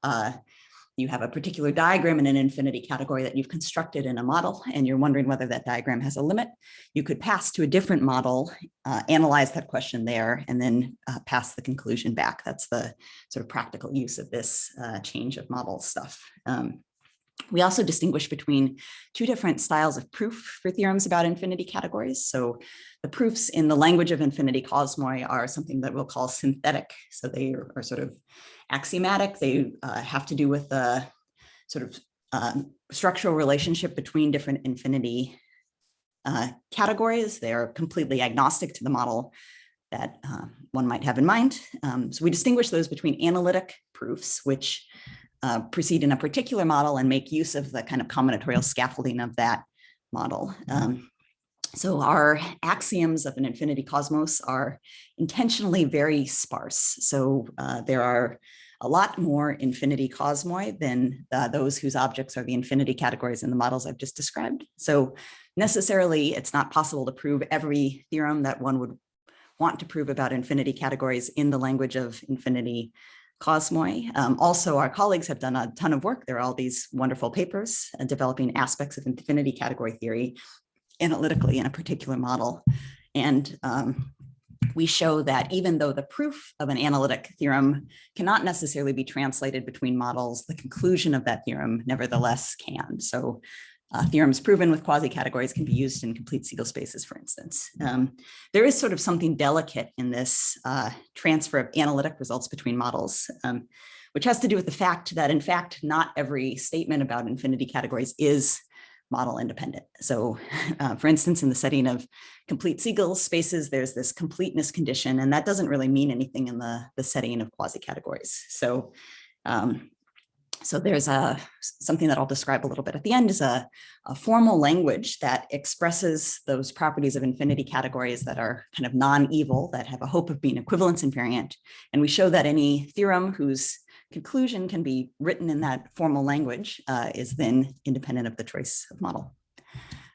you have a particular diagram in an infinity category that you've constructed in a model, and you're wondering whether that diagram has a limit, you could pass to a different model, analyze that question there, and then pass the conclusion back. That's the sort of practical use of this change of model stuff. We also distinguish between two different styles of proof for theorems about infinity categories. So the proofs in the language of infinity cosmoi are something that we'll call synthetic. So they are sort of axiomatic. They have to do with the sort of structural relationship between different infinity categories. They are completely agnostic to the model that one might have in mind. So we distinguish those between analytic proofs, which proceed in a particular model and make use of the kind of combinatorial scaffolding of that model. So our axioms of an infinity cosmos are intentionally very sparse. So there are a lot more infinity cosmoi than those whose objects are the infinity categories in the models I've just described. So necessarily, it's not possible to prove every theorem that one would want to prove about infinity categories in the language of infinity cosmoi. Also, our colleagues have done a ton of work. There are all these wonderful papers developing aspects of infinity category theory analytically in a particular model. And we show that even though the proof of an analytic theorem cannot necessarily be translated between models, the conclusion of that theorem nevertheless can. So theorems proven with quasi-categories can be used in complete Siegel spaces, for instance. There is sort of something delicate in this transfer of analytic results between models, which has to do with the fact that, in fact, not every statement about infinity categories is model independent. So for instance, in the setting of complete Siegel spaces, there's this completeness condition, and that doesn't really mean anything in the setting of quasi-categories. So so there's something that I'll describe a little bit at the end is a formal language that expresses those properties of infinity categories that are kind of non-evil, that have a hope of being equivalence invariant. And we show that any theorem whose conclusion can be written in that formal language is then independent of the choice of model.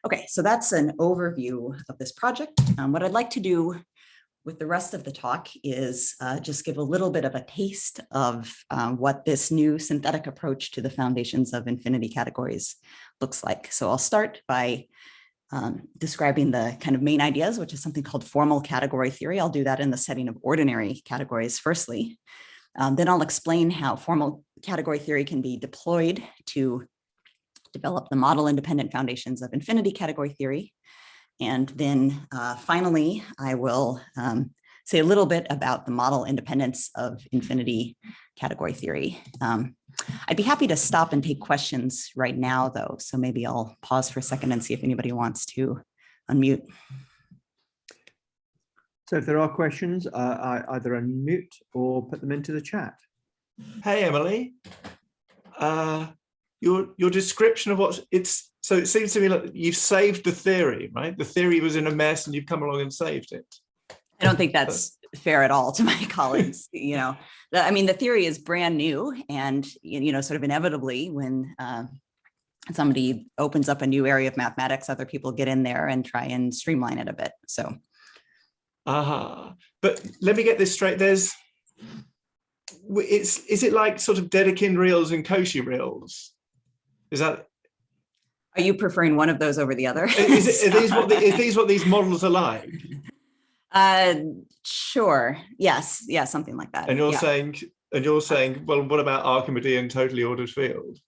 Okay, so that's an overview of this project. What I'd like to do with the rest of the talk is just give a little bit of a taste of what this new synthetic approach to the foundations of infinity categories looks like. So I'll start by describing the kind of main ideas, which is something called formal category theory. I'll do that in the setting of ordinary categories firstly. Then I'll explain how formal category theory can be deployed to develop the model independent foundations of infinity category theory. And then finally, I will say a little bit about the model independence of infinity category theory. I'd be happy to stop and take questions right now, though. So maybe I'll pause for a second and see if anybody wants to unmute. So if there are questions, I either unmute or put them into the chat. Hey, Emily. Your description of what it's, so it seems to me like you've saved the theory, right? The theory was in a mess and you've come along and saved it. I don't think that's fair at all to my colleagues. I mean, the theory is brand new, and sort of inevitably when somebody opens up a new area of mathematics, other people get in there and try and streamline it a bit. So, but let me get this straight. is it like sort of Dedekind reals and Cauchy reals? Is that? Are you preferring one of those over the other? Are these what these models are like? Sure. Yes. Yeah. Something like that. And you're saying, well, what about Archimedean totally ordered field?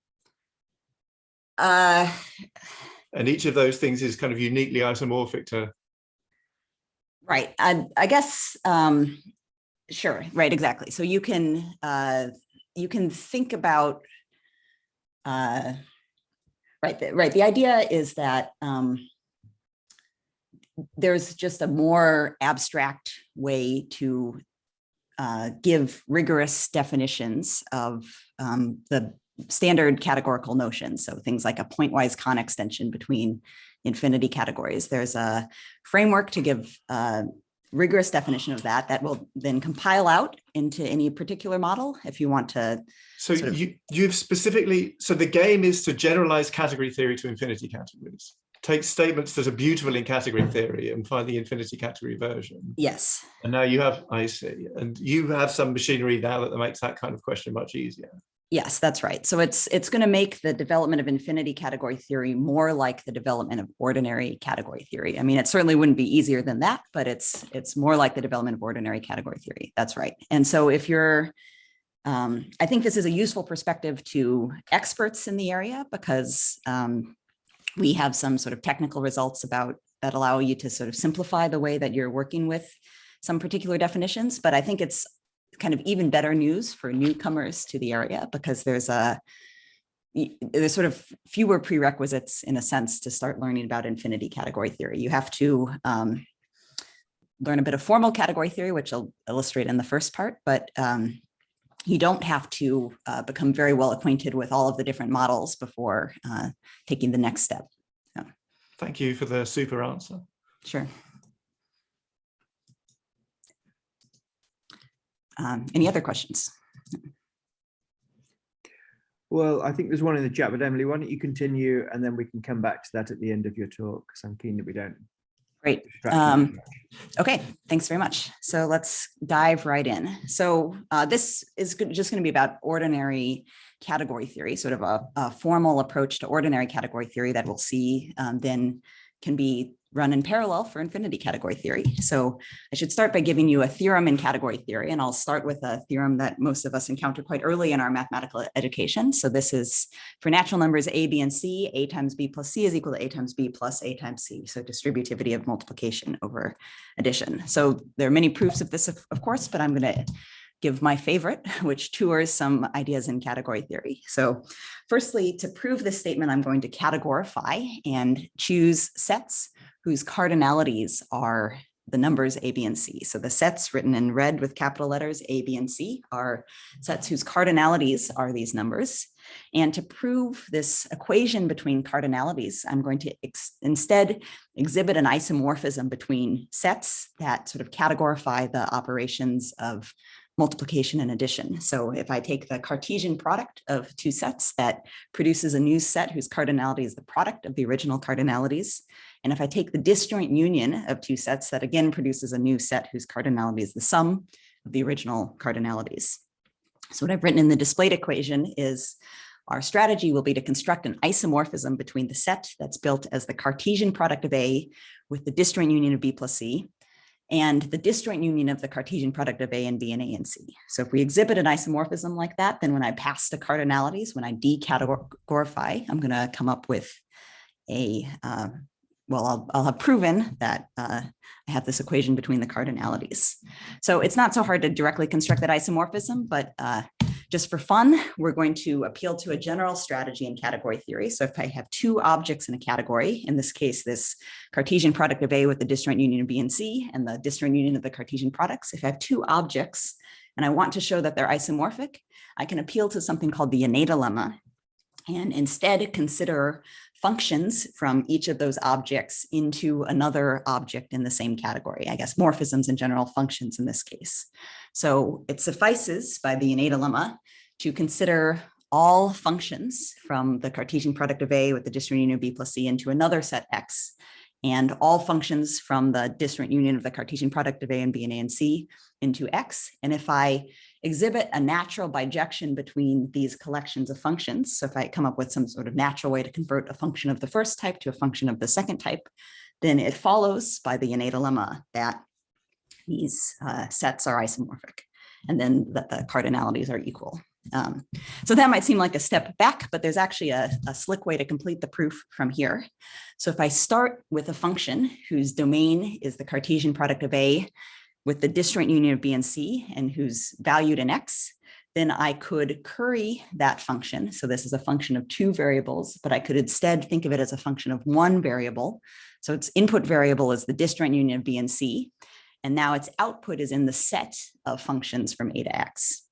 And each of those things is kind of uniquely isomorphic to. Right. I guess. Sure. Right. Exactly. So you can think about. Right. The idea is that there's just a more abstract way to give rigorous definitions of the standard categorical notions. So things like a pointwise Kahn extension between infinity categories. There's a framework to give rigorous definition of that will then compile out into any particular model if you want to. So you've specifically, so the game is to generalize category theory to infinity categories. Take statements that are beautiful in category theory and find the infinity category version. Yes. And now you have, I see, and you have some machinery now that makes that kind of question much easier. Yes, that's right. So it's going to make the development of infinity category theory more like the development of ordinary category theory. I mean, it certainly wouldn't be easier than that, but it's more like the development of ordinary category theory. That's right. And so if you're, I think this is a useful perspective to experts in the area because we have some sort of technical results that allow you to sort of simplify the way that you're working with some particular definitions. But I think it's kind of even better news for newcomers to the area because there's sort of fewer prerequisites in a sense to start learning about infinity category theory. You have to learn a bit of formal category theory, which I'll illustrate in the first part, but you don't have to become very well acquainted with all of the different models before taking the next step. So. Thank you for the super answer. Sure. Any other questions? Well, I think there's one in the chat, but Emily, why don't you continue and then we can come back to that at the end of your talk because I'm keen that we don't. Great. Okay, thanks very much. So let's dive right in. So this is just going to be about ordinary category theory, sort of a formal approach to ordinary category theory that we'll see then can be run in parallel for infinity category theory. So I should start by giving you a theorem in category theory, and I'll start with a theorem that most of us encounter quite early in our mathematical education. So this is for natural numbers a, b, and c, a times b plus c is equal to a times b plus a times c. So distributivity of multiplication over addition. So there are many proofs of this, of course, but I'm going to give my favorite, which tours some ideas in category theory. So firstly, to prove this statement, I'm going to categorify and choose sets whose cardinalities are the numbers a, b, and c. So the sets written in red with capital letters a, b, and c are sets whose cardinalities are these numbers. And to prove this equation between cardinalities, I'm going to instead exhibit an isomorphism between sets that sort of categorify the operations of multiplication and addition. So if I take the Cartesian product of two sets, that produces a new set whose cardinality is the product of the original cardinalities. And if I take the disjoint union of two sets, that again produces a new set whose cardinality is the sum of the original cardinalities. So what I've written in the displayed equation is our strategy will be to construct an isomorphism between the set that's built as the Cartesian product of A with the disjoint union of B plus C, and the disjoint union of the Cartesian product of A and B and A and C. So if we exhibit an isomorphism like that, then when I pass the cardinalities, when I decategorify, I'm going to come up with a, well, I'll have proven that I have this equation between the cardinalities. So it's not so hard to directly construct that isomorphism, but just for fun, we're going to appeal to a general strategy in category theory. So if I have two objects in a category, in this case, this Cartesian product of A with the disjoint union of B and C and the disjoint union of the Cartesian products, if I have two objects and I want to show that they're isomorphic, I can appeal to something called the Innate Dilemma and instead consider functions from each of those objects into another object in the same category. I guess morphisms in general, functions in this case. So it suffices by the Innate Dilemma to consider all functions from the Cartesian product of A with the disjoint union of B plus C into another set X, and all functions from the disjoint union of the Cartesian product of A and B and A and C into X. And if I exhibit a natural bijection between these collections of functions. So if I come up with some sort of natural way to convert a function of the first type to a function of the second type, then it follows by the innate dilemma that these sets are isomorphic, and then that the cardinalities are equal. So that might seem like a step back, but there's actually a slick way to complete the proof from here. So if I start with a function whose domain is the Cartesian product of A with the disjoint union of B and C, and who's valued in X, then I could curry that function. So this is a function of two variables, but I could instead think of it as a function of one variable. So its input variable is the disjoint union of B and C. And now its output is in the set of functions from A to X.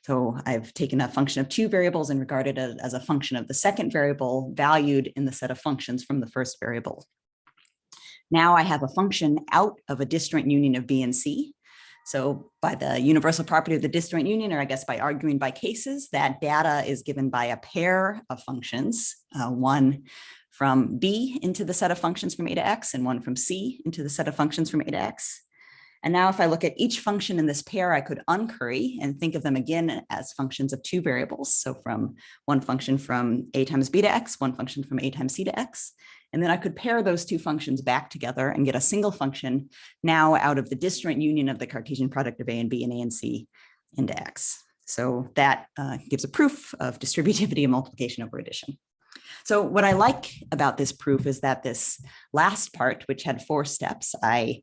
So I've taken a function of two variables and regarded it as a function of the second variable valued in the set of functions from the first variable. Now I have a function out of a disjoint union of B and C. So by the universal property of the disjoint union, or I guess by arguing by cases, that data is given by a pair of functions, one from B into the set of functions from A to X and one from C into the set of functions from A to X. And now if I look at each function in this pair, I could uncurry and think of them again as functions of two variables. So from one function from A times B to X, one function from A times C to X. And then I could pair those two functions back together and get a single function now out of the disjoint union of the Cartesian product of A and B and A and C into X. So that gives a proof of distributivity and multiplication over addition. So what I like about this proof is that this last part, which had 4 steps, I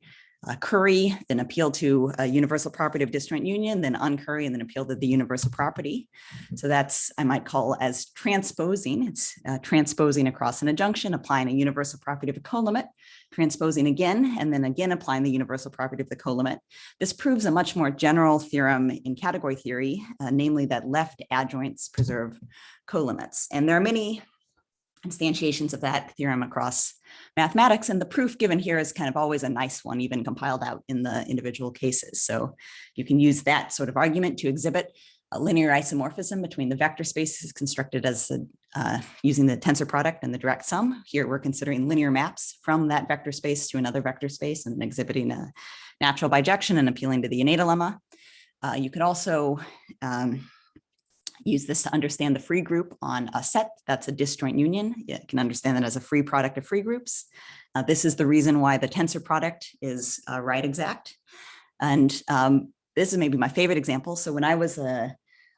curry, then appeal to a universal property of disjoint union, then uncurry, and then appeal to the universal property. So that's, I might call as transposing. It's transposing across an adjunction, applying a universal property of a colimit, transposing again, and then again applying the universal property of the colimit. This proves a much more general theorem in category theory, namely that left adjoints preserve colimits. And there are many instantiations of that theorem across mathematics. And the proof given here is kind of always a nice one, even compiled out in the individual cases. So you can use that sort of argument to exhibit a linear isomorphism between the vector spaces constructed as using the tensor product and the direct sum. Here we're considering linear maps from that vector space to another vector space and exhibiting a natural bijection and appealing to the innate dilemma. You could also use this to understand the free group on a set that's a disjoint union. You can understand that as a free product of free groups. This is the reason why the tensor product is right exact. And this is maybe my favorite example. So when I was an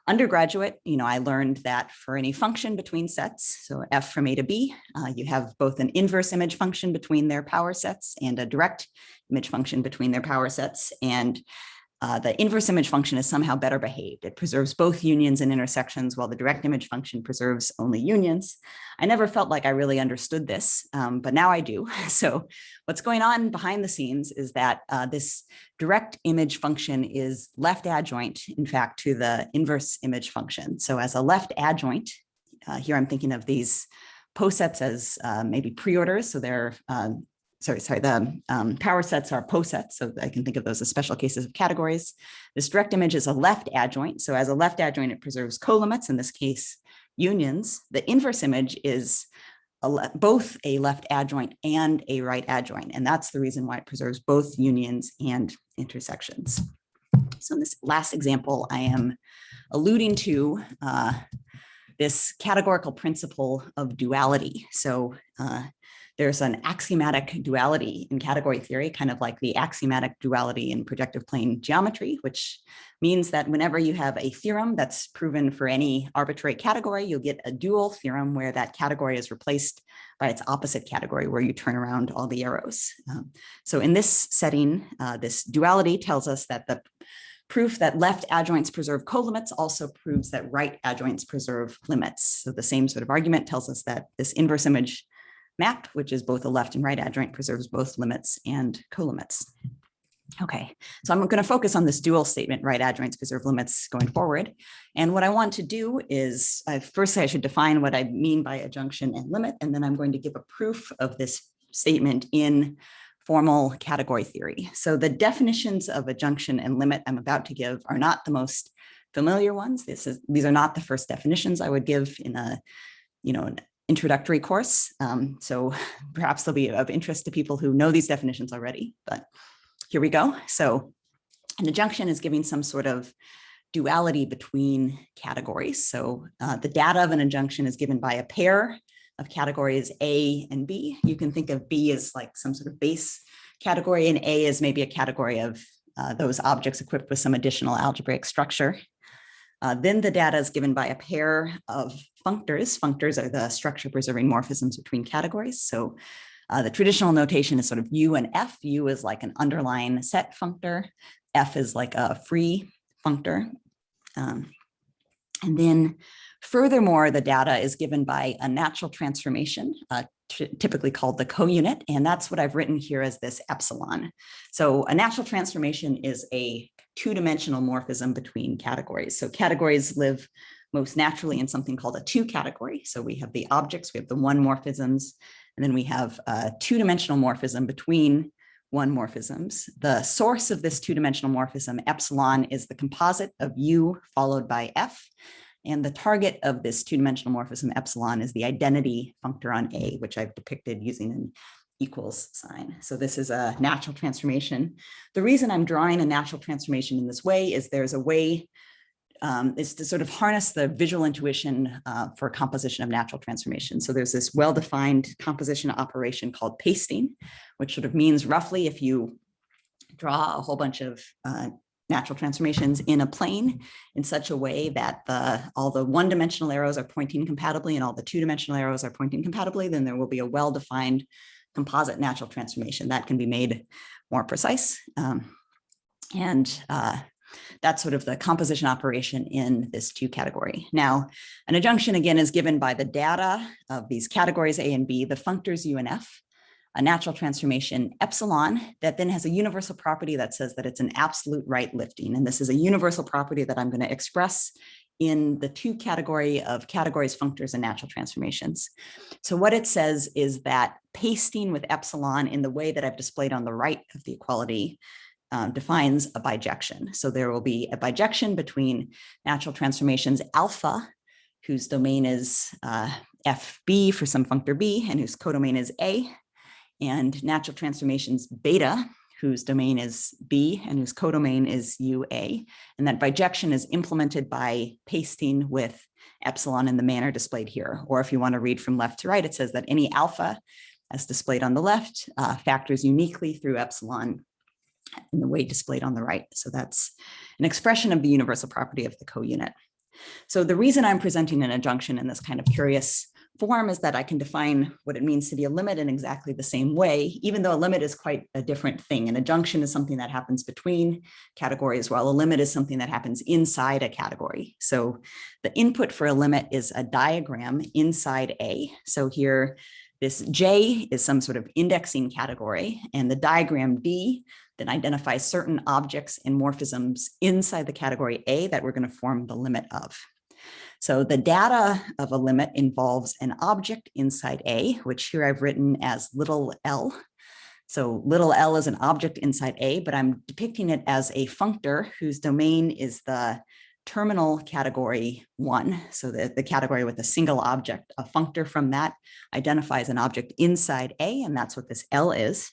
undergraduate, I learned that for any function between sets, so f from A to B, you have both an inverse image function between their power sets and a direct image function between their power sets. And the inverse image function is somehow better behaved. It preserves both unions and intersections, while the direct image function preserves only unions. I never felt like I really understood this, but now I do. So what's going on behind the scenes is that this direct image function is left adjoint, in fact, to the inverse image function. So as a left adjoint, here I'm thinking of these posets as maybe preorders. So they're the power sets are posets, so I can think of those as special cases of categories. This direct image is a left adjoint. So as a left adjoint, it preserves colimits, in this case, unions. The inverse image is both a left adjoint and a right adjoint. And that's the reason why it preserves both unions and intersections. So in this last example, I am alluding to this categorical principle of duality. So there's an axiomatic duality in category theory, kind of like the axiomatic duality in projective plane geometry, which means that whenever you have a theorem that's proven for any arbitrary category, you'll get a dual theorem where that category is replaced by its opposite category, where you turn around all the arrows. So in this setting, this duality tells us that the proof that left adjoints preserve colimits also proves that right adjoints preserve limits. So the same sort of argument tells us that this inverse image map, which is both a left and right adjoint, preserves both limits and colimits. Okay, so I'm going to focus on this dual statement, right adjoints preserve limits, going forward. And what I want to do is, first I should define what I mean by adjunction and limit, and then I'm going to give a proof of this statement in formal category theory. So the definitions of adjunction and limit I'm about to give are not the most familiar ones. These are not the first definitions I would give in a, an introductory course. So perhaps they'll be of interest to people who know these definitions already, but here we go. So an adjunction is giving some sort of duality between categories. So the data of an injunction is given by a pair of categories A and B. You can think of B as like some sort of base category, and A is maybe a category of those objects equipped with some additional algebraic structure. Then the data is given by a pair of functors. Functors are the structure-preserving morphisms between categories. So the traditional notation is sort of U and F. U is like an underlying set functor. F is like a free functor. And then furthermore, the data is given by a natural transformation, typically called the co-unit. And that's what I've written here as this epsilon. So a natural transformation is a two-dimensional morphism between categories. So categories live most naturally in something called a two category. So we have the objects, we have the one morphisms, and then we have a two-dimensional morphism between one morphisms. The source of this two-dimensional morphism, epsilon, is the composite of U followed by F. And the target of this two-dimensional morphism, epsilon, is the identity functor on A, which I've depicted using an equals sign. So this is a natural transformation. The reason I'm drawing a natural transformation in this way is there's a way is to sort of harness the visual intuition for composition of natural transformation. So there's this well-defined composition operation called pasting, which sort of means roughly if you draw a whole bunch of natural transformations in a plane in such a way that all the one-dimensional arrows are pointing compatibly and all the two-dimensional arrows are pointing compatibly, then there will be a well-defined composite natural transformation that can be made more precise. That's sort of the composition operation in this two category. Now, an adjunction again is given by the data of these categories A and B, the functors U and F, a natural transformation epsilon that then has a universal property that says that it's an absolute right lifting. And this is a universal property that I'm going to express in the two category of categories, functors, and natural transformations. So what it says is that pasting with epsilon in the way that I've displayed on the right of the equality defines a bijection. So there will be a bijection between natural transformations alpha, whose domain is FB for some functor B, and whose codomain is A, and natural transformations beta, whose domain is B and whose codomain is UA. And that bijection is implemented by pasting with epsilon in the manner displayed here. Or if you want to read from left to right, it says that any alpha, as displayed on the left, factors uniquely through epsilon in the way displayed on the right. So that's an expression of the universal property of the co-unit. So the reason I'm presenting an adjunction in this kind of curious form is that I can define what it means to be a limit in exactly the same way, even though a limit is quite a different thing. An adjunction is something that happens between categories, while a limit is something that happens inside a category. So the input for a limit is a diagram inside A. So here, this J is some sort of indexing category, and the diagram D then identifies certain objects and morphisms inside the category A that we're going to form the limit of. So the data of a limit involves an object inside A, which here I've written as little l. So little l is an object inside A, but I'm depicting it as a functor whose domain is the terminal category 1. So the category with a single object, a functor from that identifies an object inside A, and that's what this L is.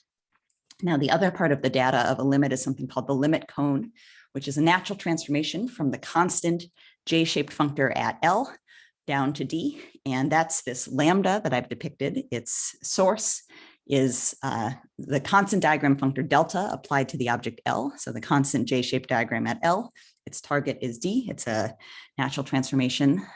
Now, the other part of the data of a limit is something called the limit cone, which is a natural transformation from the constant J-shaped functor at L down to D. And that's this lambda that I've depicted. Its source is the constant diagram functor delta applied to the object L. So the constant J-shaped diagram at L, its target is D. It's a natural transformation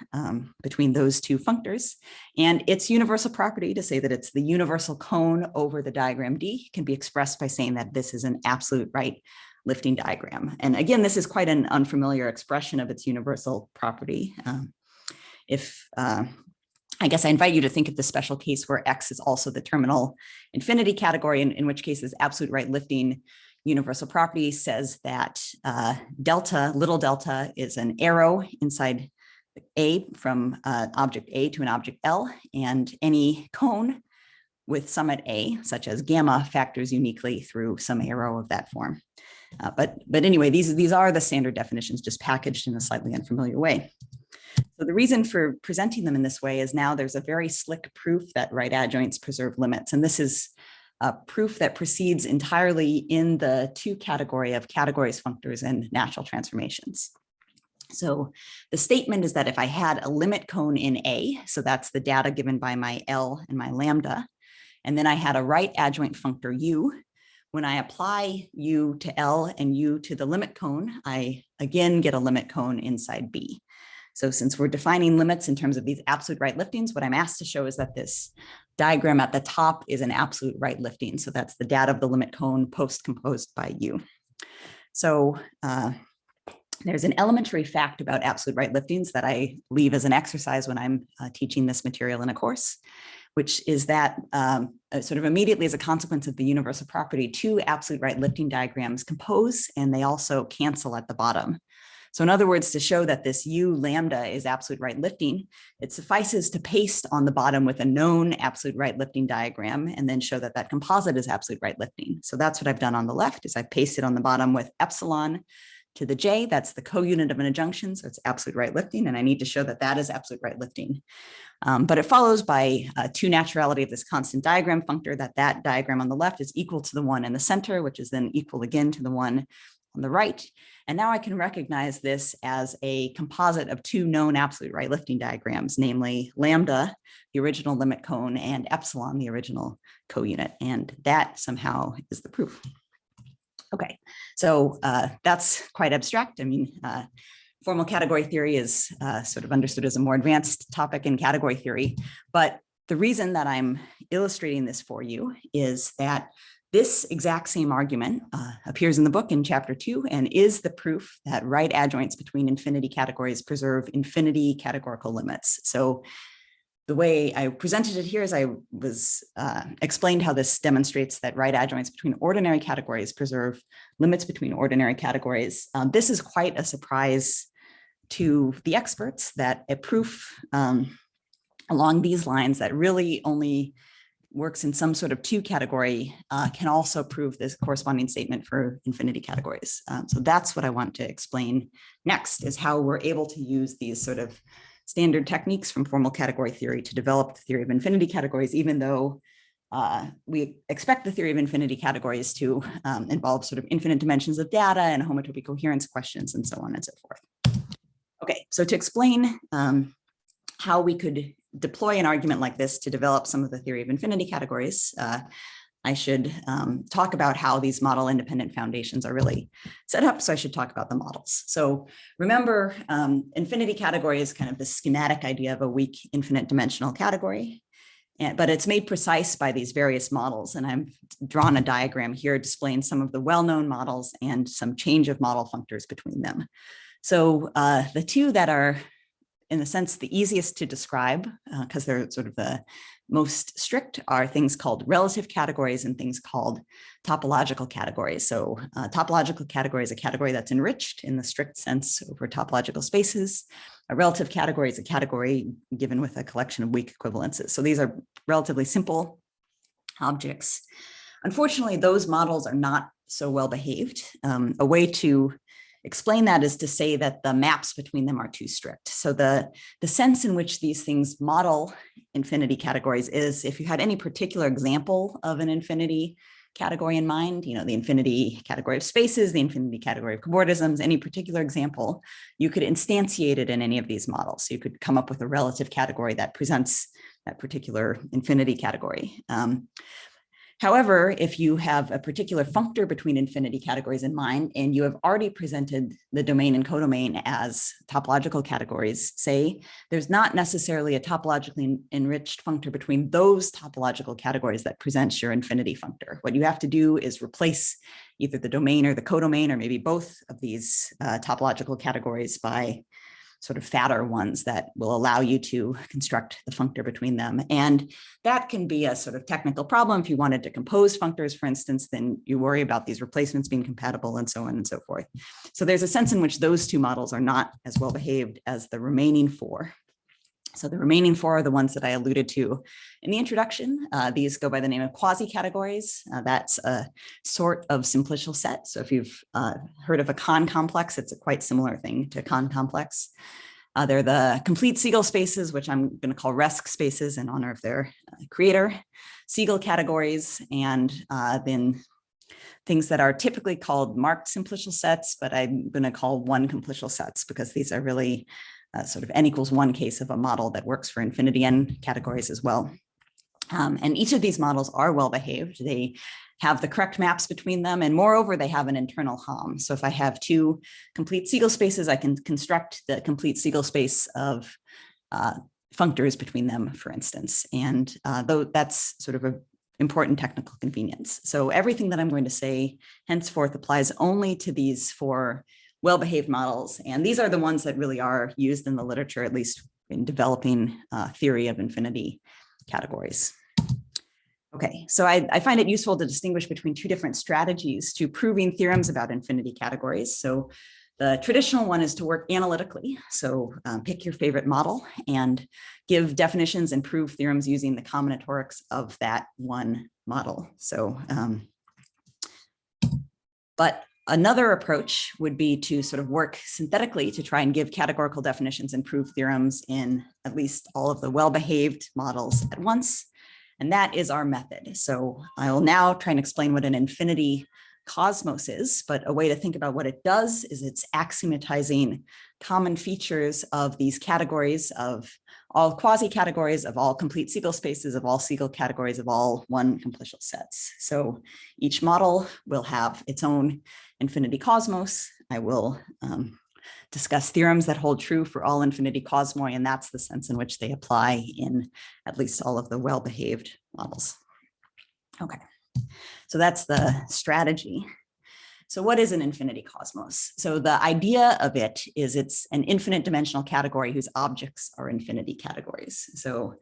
between those two functors. And its universal property, to say that it's the universal cone over the diagram D, can be expressed by saying that this is an absolute right lifting diagram. And again, this is quite an unfamiliar expression of its universal property. I guess I invite you to think of the special case where X is also the terminal infinity category, in which case this absolute right lifting universal property says that delta, little delta, is an arrow inside A from object A to an object L, and any cone with sum at A, such as gamma, factors uniquely through some arrow of that form. But anyway, these are the standard definitions, just packaged in a slightly unfamiliar way. So the reason for presenting them in this way is now there's a very slick proof that right adjoints preserve limits. And this is a proof that proceeds entirely in the two category of categories, functors, and natural transformations. So the statement is that if I had a limit cone in A, so that's the data given by my L and my lambda, and then I had a right adjoint functor U, when I apply U to L and U to the limit cone, I again get a limit cone inside B. So since we're defining limits in terms of these absolute right liftings, what I'm asked to show is that this diagram at the top is an absolute right lifting. So that's the data of the limit cone post-composed by U. So there's an elementary fact about absolute right liftings that I leave as an exercise when I'm teaching this material in a course, which is that sort of immediately as a consequence of the universal property, two absolute right lifting diagrams compose and they also cancel at the bottom. So in other words, to show that this U lambda is absolute right lifting, it suffices to paste on the bottom with a known absolute right lifting diagram and then show that that composite is absolute right lifting. So that's what I've done on the left is I pasted on the bottom with epsilon to the J, that's the co-unit of an adjunction, so it's absolute right lifting, and I need to show that that is absolute right lifting. But it follows by two naturality of this constant diagram functor that that diagram on the left is equal to the one in the center, which is then equal again to the one on the right. And now I can recognize this as a composite of two known absolute right lifting diagrams, namely lambda, the original limit cone, and epsilon, the original co-unit. And that somehow is the proof. Okay, so that's quite abstract. I mean, formal category theory is sort of understood as a more advanced topic in category theory. But the reason that I'm illustrating this for you is that this exact same argument appears in the book in chapter 2 and is the proof that right adjoints between infinity categories preserve infinity categorical limits. So the way I presented it here is I was explained how this demonstrates that right adjoints between ordinary categories preserve limits between ordinary categories. This is quite a surprise to the experts that a proof along these lines that really only works in some sort of two category can also prove this corresponding statement for infinity categories. So that's what I want to explain next is how we're able to use these sort of standard techniques from formal category theory to develop the theory of infinity categories, even though we expect the theory of infinity categories to involve sort of infinite dimensions of data and homotopy coherence questions and so on and so forth. Okay, so to explain how we could deploy an argument like this to develop some of the theory of infinity categories, I should talk about how these model independent foundations are really set up. So I should talk about the models. So remember, infinity category is kind of the schematic idea of a weak infinite dimensional category, but it's made precise by these various models. And I've drawn a diagram here displaying some of the well-known models and some change of model functors between them. So the two that are in the sense the easiest to describe, because they're sort of the most strict, are things called relative categories and things called topological categories. So topological category is a category that's enriched in the strict sense over topological spaces. A relative category is a category given with a collection of weak equivalences. So these are relatively simple objects. Unfortunately, those models are not so well behaved. A way to explain that is to say that the maps between them are too strict. So the sense in which these things model infinity categories is if you had any particular example of an infinity category in mind, you know, the infinity category of spaces, the infinity category of cobordisms, any particular example, you could instantiate it in any of these models. So you could come up with a relative category that presents that particular infinity category. However, if you have a particular functor between infinity categories in mind, and you have already presented the domain and codomain as topological categories, say, there's not necessarily a topologically enriched functor between those topological categories that presents your infinity functor. What you have to do is replace either the domain or the codomain, or maybe both of these topological categories by sort of fatter ones that will allow you to construct the functor between them. And that can be a sort of technical problem. If you wanted to compose functors, for instance, then you worry about these replacements being compatible and so on and so forth. So there's a sense in which those two models are not as well behaved as the remaining four. So the remaining four are the ones that I alluded to in the introduction. These go by the name of quasi categories. That's a sort of simplicial set. So if you've heard of a Kahn complex, it's a quite similar thing to Kahn complex. They're the complete Siegel spaces, which I'm going to call RESC spaces in honor of their creator, Siegel categories, and then things that are typically called marked simplicial sets, but I'm going to call one complicial sets because these are really sort of n=1 case of a model that works for infinity n categories as well. And each of these models are well behaved. They have the correct maps between them, and moreover, they have an internal Hom. So if I have two complete Siegel spaces, I can construct the complete Siegel space of functors between them, for instance. And though that's sort of an important technical convenience. So everything that I'm going to say henceforth applies only to these four well-behaved models. And these are the ones that really are used in the literature, at least in developing theory of infinity categories. Okay, so I find it useful to distinguish between two different strategies to proving theorems about infinity categories. So the traditional one is to work analytically. So pick your favorite model and give definitions and prove theorems using the combinatorics of that one model. So, but another approach would be to sort of work synthetically to try and give categorical definitions and prove theorems in at least all of the well-behaved models at once. And that is our method. So I will now try and explain what an infinity cosmos is, but a way to think about what it does is it's axiomatizing common features of these categories of all quasi categories, of all complete Siegel spaces, of all Siegel categories, of all one complicial sets. So each model will have its own infinity cosmos. I will discuss theorems that hold true for all infinity cosmoi, and that's the sense in which they apply in at least all of the well-behaved models. Okay, so that's the strategy. So what is an infinity cosmos? So the idea of it is it's an infinite dimensional category whose objects are infinity categories. So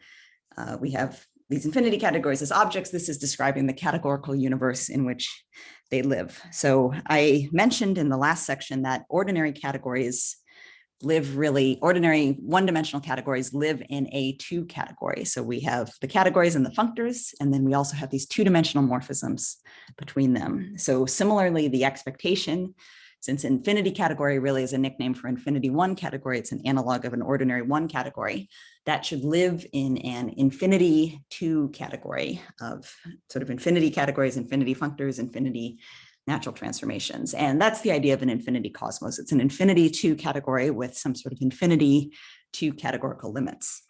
we have these infinity categories as objects. This is describing the categorical universe in which they live. So I mentioned in the last section that ordinary categories ordinary one-dimensional categories live in a two category. So we have the categories and the functors, and then we also have these two-dimensional morphisms between them. So similarly, the expectation, since infinity category really is a nickname for infinity one category, it's an analog of an ordinary one category, that should live in an infinity two category of sort of infinity categories, infinity functors, infinity natural transformations. And that's the idea of an infinity cosmos. It's an infinity two category with some sort of infinity two categorical limits.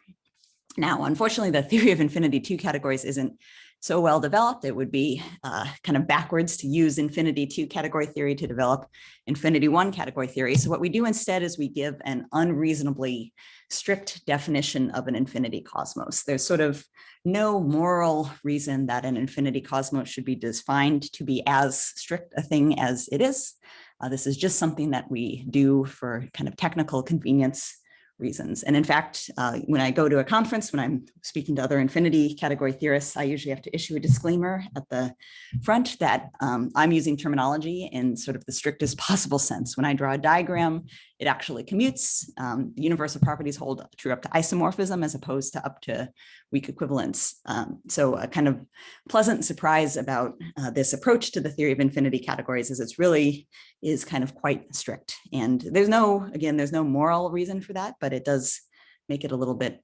Now, unfortunately, the theory of infinity two categories isn't so well developed. It would be kind of backwards to use infinity two category theory to develop infinity one category theory. So what we do instead is we give an unreasonably strict definition of an infinity cosmos. There's sort of no moral reason that an infinity cosmos should be defined to be as strict a thing as it is. This is just something that we do for kind of technical convenience reasons. And in fact, when I go to a conference, when I'm speaking to other infinity category theorists, I usually have to issue a disclaimer at the front that I'm using terminology in sort of the strictest possible sense. When I draw a diagram, it actually commutes. The universal properties hold true up to isomorphism as opposed to up to weak equivalence. So a kind of pleasant surprise about this approach to the theory of infinity categories is it's really is kind of quite strict. And there's no moral reason for that, but it does make it a little bit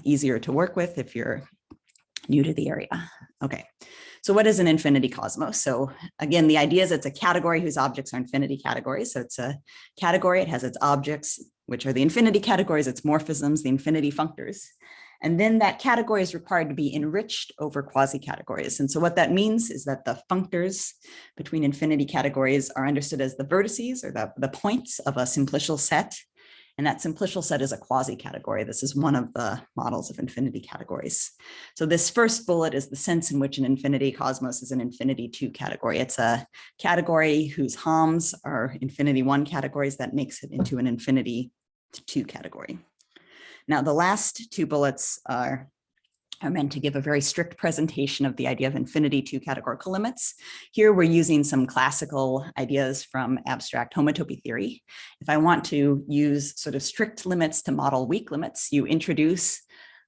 easier to work with if you're new to the area. Okay, so what is an infinity cosmos? So again, the idea is it's a category whose objects are infinity categories. So it's a category, it has its objects, which are the infinity categories, its morphisms, the infinity functors. And then that category is required to be enriched over quasi categories. And so what that means is that the functors between infinity categories are understood as the vertices or the points of a simplicial set. And that simplicial set is a quasi category. This is one of the models of infinity categories. So this first bullet is the sense in which an infinity cosmos is an infinity two category. It's a category whose Homs are infinity one categories that makes it into an infinity two category. Now, the last two bullets are meant to give a very strict presentation of the idea of infinity two categorical limits. Here we're using some classical ideas from abstract homotopy theory. If I want to use sort of strict limits to model weak limits, you introduce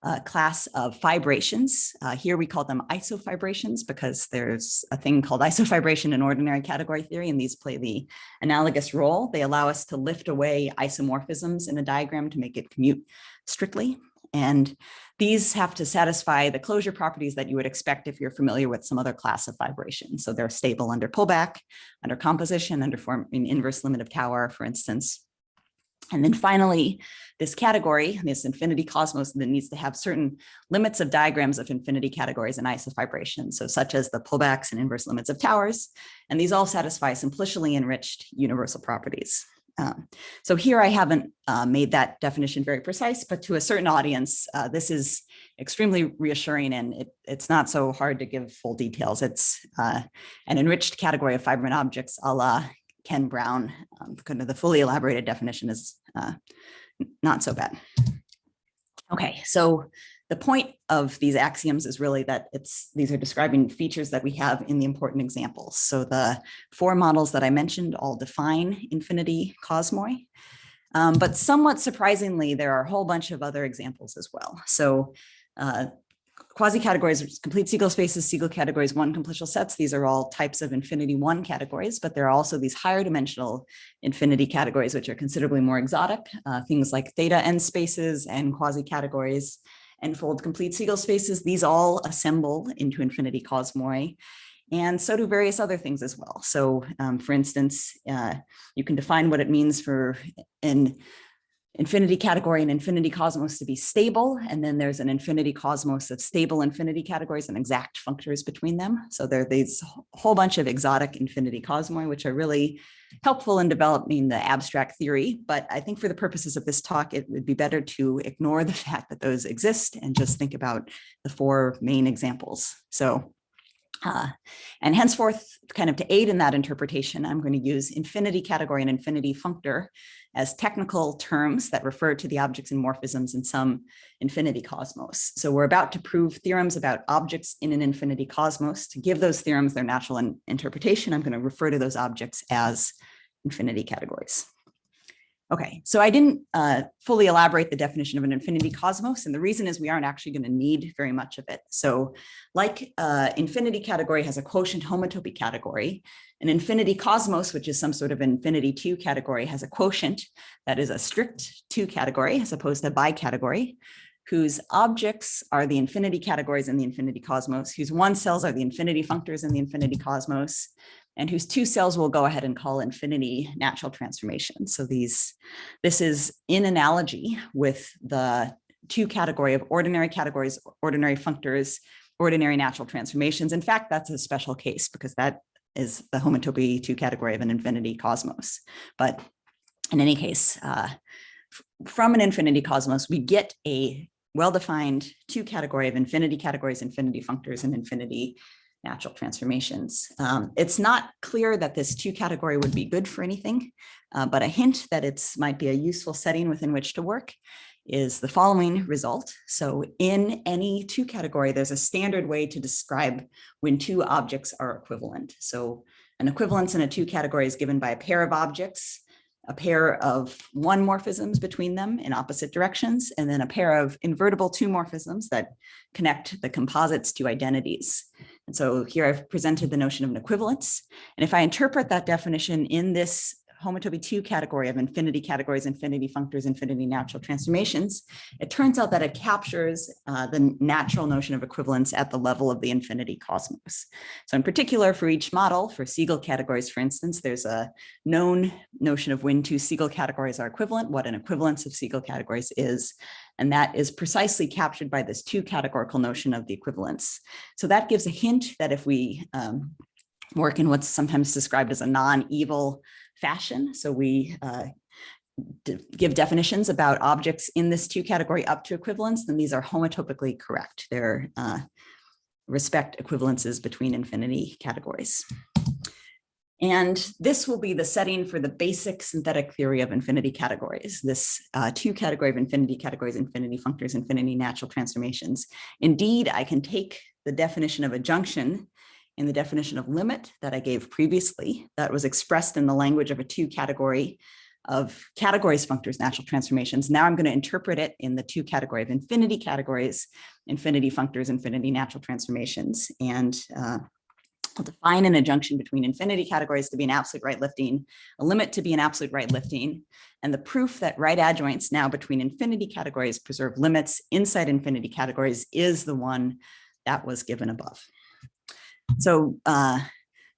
a class of fibrations. Here we call them isofibrations because there's a thing called isofibration in ordinary category theory, and these play the analogous role. They allow us to lift away isomorphisms in a diagram to make it commute strictly. And these have to satisfy the closure properties that you would expect if you're familiar with some other class of fibration. So they're stable under pullback, under composition, under forming inverse limit of Tower, for instance. And then finally, this category, this infinity cosmos, that needs to have certain limits of diagrams of infinity categories and isofibration, so such as the pullbacks and inverse limits of towers. And these all satisfy simplicity enriched universal properties. So here I haven't made that definition very precise, but to a certain audience, this is extremely reassuring, and it's not so hard to give full details. It's an enriched category of fibrant objects a la Ken Brown. Kind of the fully elaborated definition is not so bad. Okay, so the point of these axioms is really that these are describing features that we have in the important examples. So the 4 models that I mentioned all define infinity cosmoi, but somewhat surprisingly, there are a whole bunch of other examples as well. So quasi categories, complete Siegel spaces, Siegel categories, 1 completable sets. These are all types of infinity 1 categories, but there are also these higher dimensional infinity categories, which are considerably more exotic. Things like theta n spaces and quasi categories, n-fold complete Siegel spaces. These all assemble into infinity cosmoi. And so do various other things as well. So for instance, you can define what it means for an infinity category and infinity cosmos to be stable. And then there's an infinity cosmos of stable infinity categories and exact functors between them. So there are these whole bunch of exotic infinity cosmoi, which are really helpful in developing the abstract theory. But I think for the purposes of this talk, it would be better to ignore the fact that those exist and just think about the 4 main examples. So and henceforth, kind of to aid in that interpretation, I'm going to use infinity category and infinity functor as technical terms that refer to the objects and morphisms in some infinity cosmos. So we're about to prove theorems about objects in an infinity cosmos. To give those theorems their natural interpretation, I'm going to refer to those objects as infinity categories. Okay, so I didn't fully elaborate the definition of an infinity cosmos, and the reason is we aren't actually going to need very much of it. So like infinity category has a quotient homotopy category, an infinity cosmos, which is some sort of infinity 2 category, has a quotient that is a strict 2 category as opposed to bi-category, whose objects are the infinity categories in the infinity cosmos, whose 1 cells are the infinity functors in the infinity cosmos, and whose 2 cells we'll go ahead and call infinity natural transformations. So this is in analogy with the 2 category of ordinary categories, ordinary functors, ordinary natural transformations. In fact, that's a special case because that is the homotopy 2 category of an infinity cosmos. But in any case, from an infinity cosmos, we get a well-defined 2 category of infinity categories, infinity functors, and infinity natural transformations. It's not clear that this 2 category would be good for anything, but a hint that it might be a useful setting within which to work is the following result. So in any 2 category, there's a standard way to describe when 2 objects are equivalent. So an equivalence in a 2 category is given by a pair of objects, a pair of 1 morphisms between them in opposite directions, and then a pair of invertible 2 morphisms that connect the composites to identities. And so here I've presented the notion of an equivalence. And if I interpret that definition in this homotopy 2 category of infinity categories, infinity functors, infinity natural transformations, it turns out that it captures the natural notion of equivalence at the level of the infinity cosmos. So in particular, for each model, for Siegel categories, for instance, there's a known notion of when 2 Siegel categories are equivalent, what an equivalence of Siegel categories is. And that is precisely captured by this 2 categorical notion of the equivalence. So that gives a hint that if we work in what's sometimes described as a non-evil fashion, so we give definitions about objects in this 2 category up to equivalence, then these are homotopically correct. They're respect equivalences between infinity categories. And this will be the setting for the basic synthetic theory of infinity categories, this 2 category of infinity categories, infinity functors, infinity natural transformations. Indeed, I can take the definition of adjunction in the definition of limit that I gave previously, that was expressed in the language of a 2 category of categories, functors, natural transformations. Now I'm going to interpret it in the 2 category of infinity categories, infinity functors, infinity natural transformations. And We'll define an adjunction between infinity categories to be an absolute right lifting, a limit to be an absolute right lifting, and the proof that right adjoints now between infinity categories preserve limits inside infinity categories is the one that was given above. So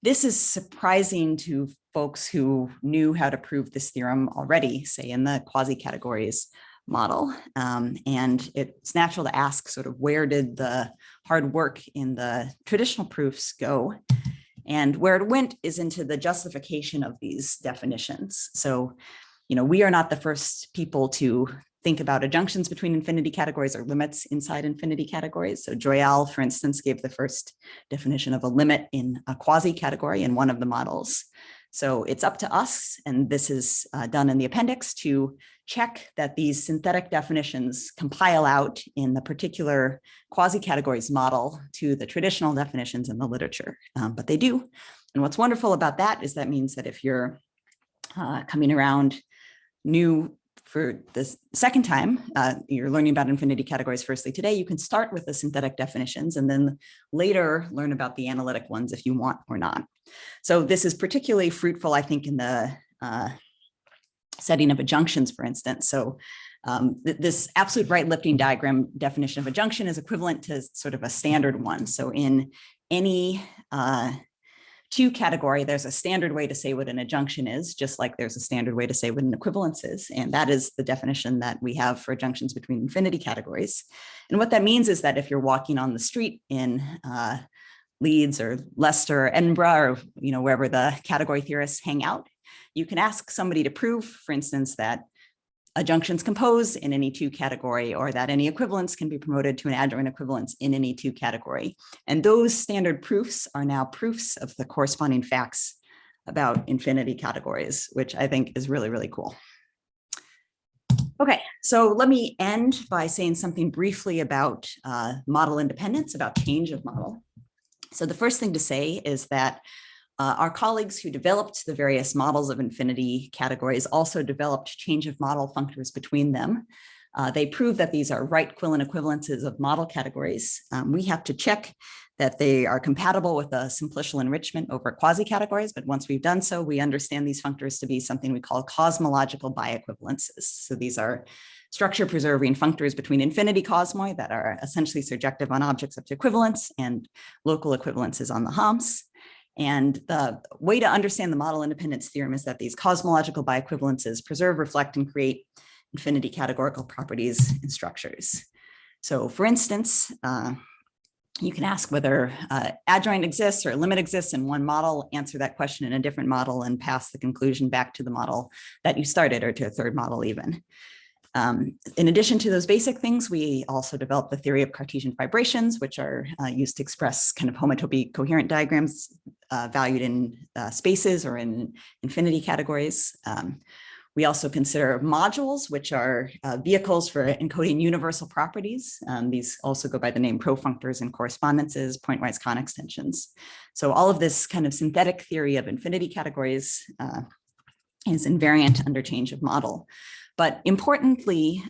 this is surprising to folks who knew how to prove this theorem already, say in the quasi categories model. And it's natural to ask sort of where did the hard work in the traditional proofs go? And where it went is into the justification of these definitions. So, we are not the first people to think about adjunctions between infinity categories or limits inside infinity categories. So Riehl, for instance, gave the first definition of a limit in a quasi category in one of the models. So it's up to us, and this is done in the appendix, to check that these synthetic definitions compile out in the particular quasi-categories model to the traditional definitions in the literature, but they do. And what's wonderful about that is that means that if you're coming around new for the second time, you're learning about infinity categories firstly today, you can start with the synthetic definitions and then later learn about the analytic ones if you want or not. So this is particularly fruitful, I think, in the setting of adjunctions, for instance. So this absolute right lifting diagram definition of adjunction is equivalent to sort of a standard one. So in any two category, there's a standard way to say what an adjunction is, just like there's a standard way to say what an equivalence is. And that is the definition that we have for adjunctions between infinity categories. And what that means is that if you're walking on the street in Leeds or Leicester or Edinburgh, or wherever the category theorists hang out, you can ask somebody to prove, for instance, that adjunctions compose in any two category, or that any equivalence can be promoted to an adjoint equivalence in any two category. And those standard proofs are now proofs of the corresponding facts about infinity categories, which I think is really, really cool. Okay, so let me end by saying something briefly about model independence, about change of model. So the first thing to say is that our colleagues who developed the various models of infinity categories also developed change of model functors between them. They prove that these are right Quillen equivalences of model categories. We have to check that they are compatible with a simplicial enrichment over quasi categories, but once we've done so, we understand these functors to be something we call cosmological bi-equivalences. So these are structure preserving functors between infinity cosmoi that are essentially surjective on objects up to equivalence and local equivalences on the Homs. And the way to understand the model independence theorem is that these cosmological bi-equivalences preserve, reflect, and create infinity categorical properties in structures. So for instance, you can ask whether adjoint exists or a limit exists in one model, answer that question in a different model, and pass the conclusion back to the model that you started, or to a third model even. In addition to those basic things, we also developed the theory of Cartesian fibrations, which are used to express kind of homotopy coherent diagrams valued in spaces or in infinity categories. We also consider modules, which are vehicles for encoding universal properties. These also go by the name profunctors and correspondences, pointwise Kahn extensions. So all of this kind of synthetic theory of infinity categories is invariant under change of model. But importantly,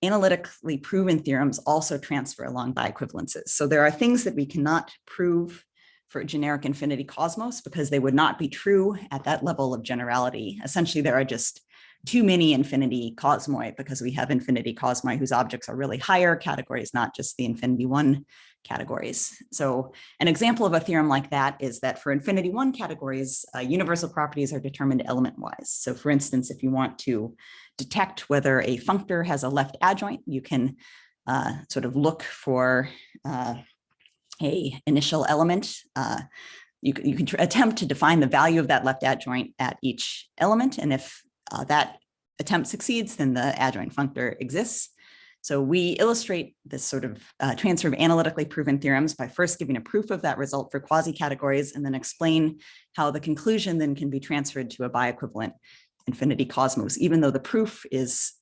analytically proven theorems also transfer along bi-equivalences. So there are things that we cannot prove for generic infinity cosmos because they would not be true at that level of generality. Essentially, there are just too many infinity cosmoi because we have infinity cosmoi whose objects are really higher categories, not just the infinity one categories. So an example of a theorem like that is that for infinity one categories, universal properties are determined element-wise. So for instance, if you want to detect whether a functor has a left adjoint, you can sort of look for a initial element. You can attempt to define the value of that left adjoint at each element. And if that attempt succeeds, then the adjoint functor exists. So we illustrate this sort of transfer of analytically proven theorems by first giving a proof of that result for quasi-categories and then explain how the conclusion then can be transferred to a bi-equivalent infinity cosmos, even though the proof is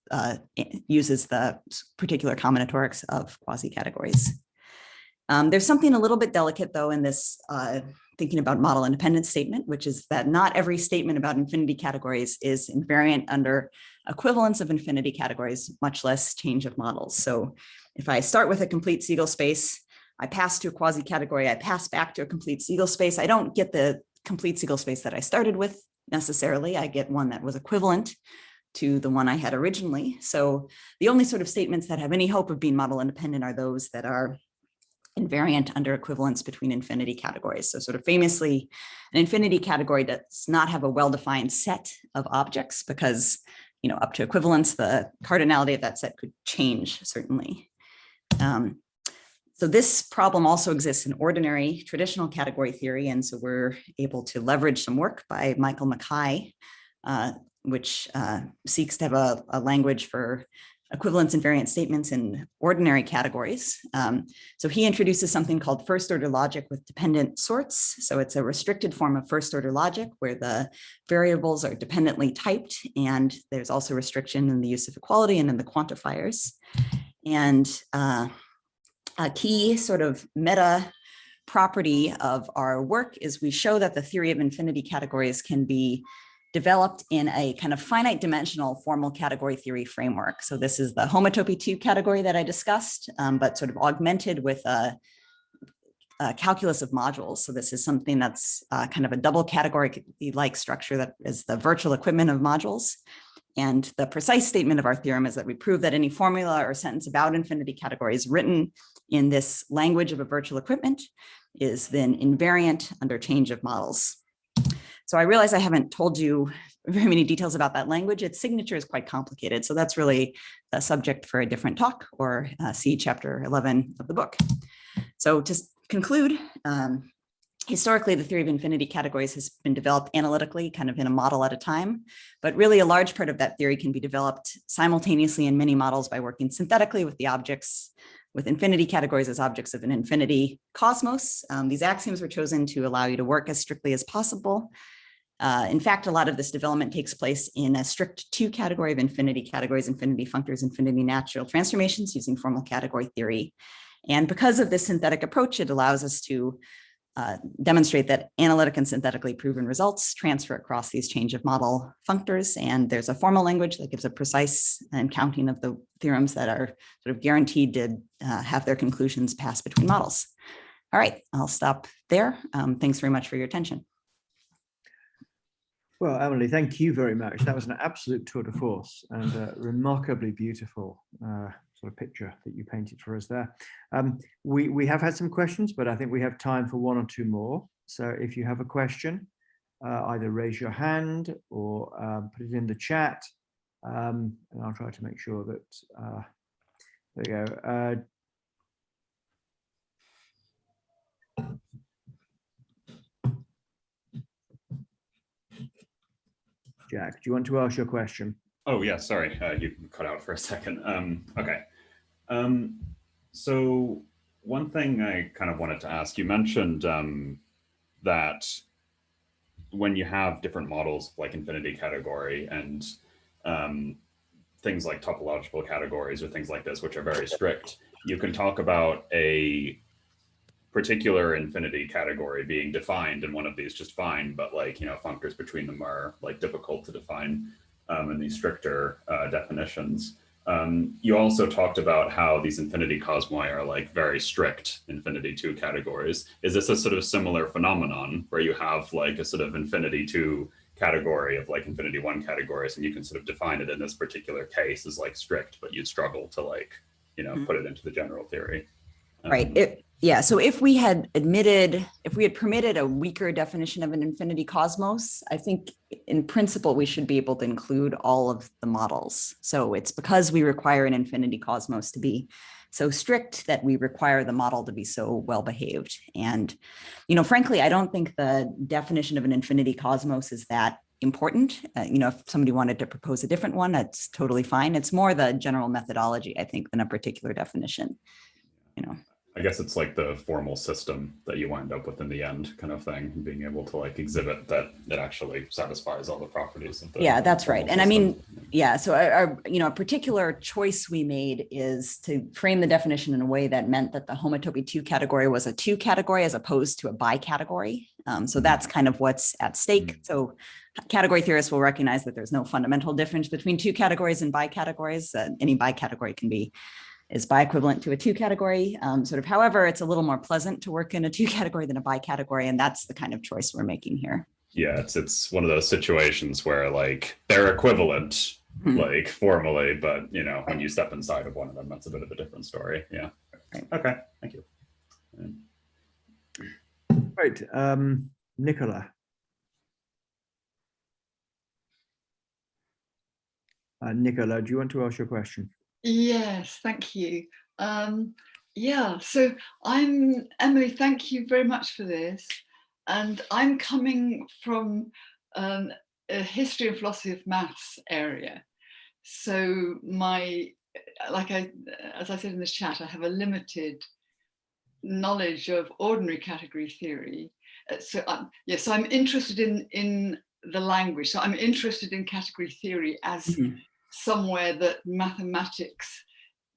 uses the particular combinatorics of quasi-categories. There's something a little bit delicate, though, in this thinking about model independence statement, which is that not every statement about infinity categories is invariant under equivalence of infinity categories, much less change of models. So if I start with a complete Siegel space, I pass to a quasi category, I pass back to a complete Siegel space. I don't get the complete Siegel space that I started with necessarily. I get one that was equivalent to the one I had originally. So the only sort of statements that have any hope of being model independent are those that are invariant under equivalence between infinity categories. So sort of famously, an infinity category does not have a well-defined set of objects because, you know, up to equivalence, the cardinality of that set could change, certainly. So this problem also exists in ordinary traditional category theory. And so we're able to leverage some work by Michael Mackay, which seeks to have a language for equivalence invariant statements in ordinary categories. So he introduces something called first order logic with dependent sorts. So it's a restricted form of first order logic where the variables are dependently typed, and there's also restriction in the use of equality and in the quantifiers. And a key sort of meta property of our work is we show that the theory of infinity categories can be developed in a kind of finite dimensional formal category theory framework. So this is the homotopy 2 category that I discussed, but sort of augmented with a calculus of modules. So this is something that's kind of a double category-like structure that is the virtual equipment of modules. And the precise statement of our theorem is that we prove that any formula or sentence about infinity categories written in this language of a virtual equipment is then invariant under change of models. So I realize I haven't told you very many details about that language. Its signature is quite complicated. So that's really a subject for a different talk, or see chapter 11 of the book. So to conclude, historically, the theory of infinity categories has been developed analytically, kind of in a model at a time, but really a large part of that theory can be developed simultaneously in many models by working synthetically with the objects, with infinity categories as objects of an infinity cosmos. These axioms were chosen to allow you to work as strictly as possible. In fact, a lot of this development takes place in a strict 2 category of infinity categories, infinity functors, infinity natural transformations using formal category theory. And because of this synthetic approach, it allows us to demonstrate that analytic and synthetically proven results transfer across these change of model functors. And there's a formal language that gives a precise counting of the theorems that are sort of guaranteed to have their conclusions pass between models. All right, I'll stop there. Thanks very much for your attention. Well, Emily, thank you very much. That was an absolute tour de force and a remarkably beautiful sort of picture that you painted for us there. We have had some questions, but I think we have time for 1 or 2 more. So if you have a question, either raise your hand or put it in the chat, and I'll try to make sure that, there you go. Jack, do you want to ask your question? Oh, yeah, sorry, you cut out for a second. Okay. So one thing I kind of wanted to ask, you mentioned that when you have different models like infinity category and things like topological categories or things like this, which are very strict, you can talk about a particular infinity category being defined in one of these just fine, but like, you know, functors between them are like difficult to define in these stricter definitions. You also talked about how these infinity cosmoi are like very strict infinity 2 categories. Is this a sort of similar phenomenon where you have like a sort of infinity 2 category of like infinity 1 categories, and you can sort of define it in this particular case as like strict, but you'd struggle to like, you know, put it into the general theory? Right. Yeah. So if we had permitted a weaker definition of an infinity cosmos, I think in principle, we should be able to include all of the models. So it's because we require an infinity cosmos to be so strict that we require the model to be so well behaved. And, you know, frankly, I don't think the definition of an infinity cosmos is that important. You know, if somebody wanted to propose a different one, that's totally fine. It's more the general methodology, I think, than a particular definition, you know. I guess it's like the formal system that you wind up with in the end kind of thing, being able to like exhibit that it actually satisfies all the properties of the that's right. And system. I mean, yeah, so our, you know, a particular choice we made is to frame the definition in a way that meant that the homotopy 2 category was a 2 category as opposed to a bi-category. So that's kind of what's at stake. So category theorists will recognize that there's no fundamental difference between 2 categories and bi-categories. Any bi-category can be is bi-equivalent to a 2-category. Sort of, however, it's a little more pleasant to work in a 2-category than a bi-category, and that's the kind of choice we're making here. Yeah, it's one of those situations where like they're equivalent, like formally, but you know, when you step inside of one of them, that's a bit of a different story. Yeah. Right. Okay. Thank you. Great. Nicola. Nicola, do you want to ask your question? Yes, thank you. Yeah, so Emily, thank you very much for this. And I'm coming from a history and philosophy of maths area. So as I said in the chat, I have a limited knowledge of ordinary category theory. So I'm interested in the language. So I'm interested in category theory as somewhere that mathematics,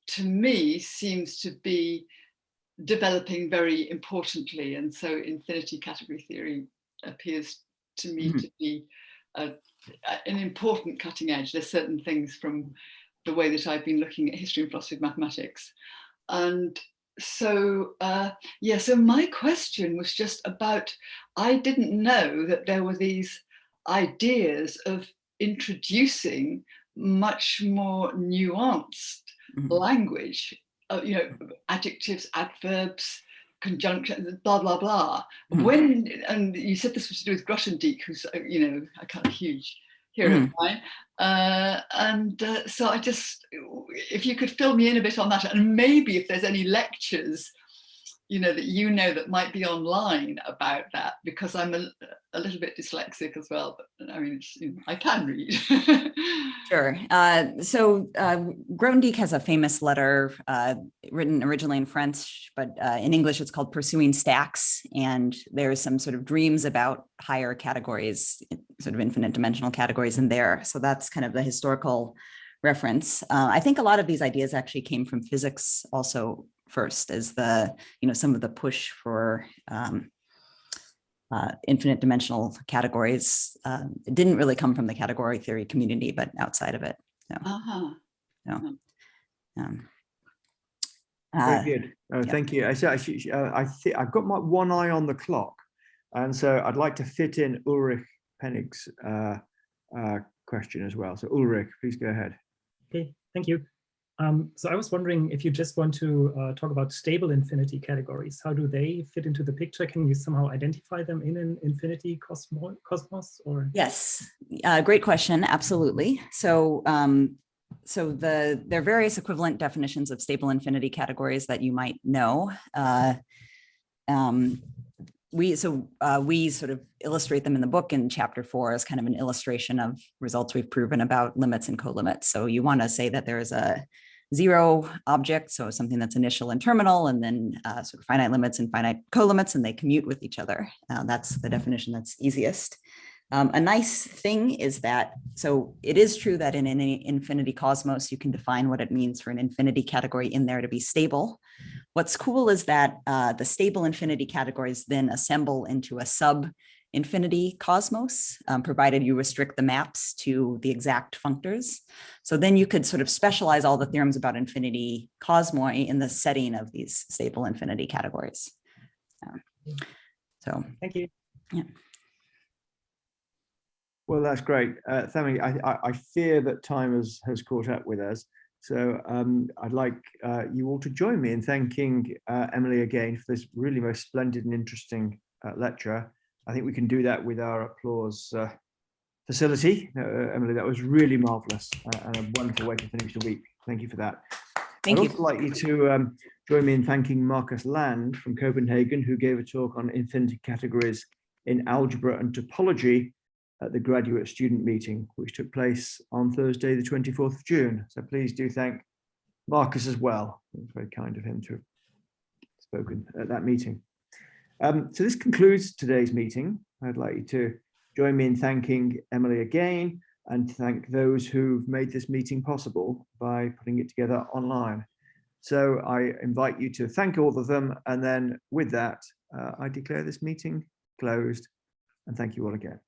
to me, seems to be developing very importantly. And so infinity category theory appears to me to be an important cutting edge. There's certain things from the way that I've been looking at history and philosophy of mathematics. And so, so my question was just about, I didn't know that there were these ideas of introducing much more nuanced language, adjectives, adverbs, conjunctions, blah, blah, blah. And you said this was to do with Grothendieck, who's, a kind of huge hero of mine. So I just, if you could fill me in a bit on that, and maybe if there's any lectures, that might be online about that, because I'm a little bit dyslexic as well, but I mean, I can read. Sure. So Grothendieck has a famous letter written originally in French, but in English it's called Pursuing Stacks. And there's some sort of dreams about higher categories, sort of infinite dimensional categories in there. So that's kind of the historical reference. I think a lot of these ideas actually came from physics also first, as some of the push for infinite dimensional categories. It didn't really come from the category theory community, but outside of it. Very good. Thank you. I've got my one eye on the clock, and so I'd like to fit in Ulrich Pennig's question as well. So Ulrich, please go ahead. Okay, thank you. So I was wondering if you just want to talk about stable infinity categories. How do they fit into the picture? Can you somehow identify them in an infinity cosmos? Or yes, great question. Absolutely. So there are various equivalent definitions of stable infinity categories that you might know. We sort of illustrate them in the book in chapter 4 as kind of an illustration of results we've proven about limits and co-limits. So you want to say that there is a zero object, so something that's initial and terminal, and then sort of finite limits and finite co-limits, and they commute with each other. That's the definition that's easiest. A nice thing is that, so it is true that in an infinity cosmos, you can define what it means for an infinity category in there to be stable. What's cool is that the stable infinity categories then assemble into a sub-infinity cosmos, provided you restrict the maps to the exact functors. So then you could sort of specialize all the theorems about infinity cosmoi in the setting of these stable infinity categories. So thank you. Yeah. Well, that's great. Thank you. I fear that time has caught up with us. So I'd like you all to join me in thanking Emily again for this really most splendid and interesting lecture. I think we can do that with our applause facility. Emily, that was really marvelous and a wonderful way to finish the week. Thank you for that. Thank you. I'd also like you to join me in thanking Marcus Land from Copenhagen, who gave a talk on infinity categories in algebra and topology at the graduate student meeting, which took place on Thursday, the 24th of June. So please do thank Marcus as well. It was very kind of him to have spoken at that meeting. So this concludes today's meeting. I'd like you to join me in thanking Emily again, and thank those who've made this meeting possible by putting it together online. So I invite you to thank all of them, and then with that, I declare this meeting closed, and thank you all again.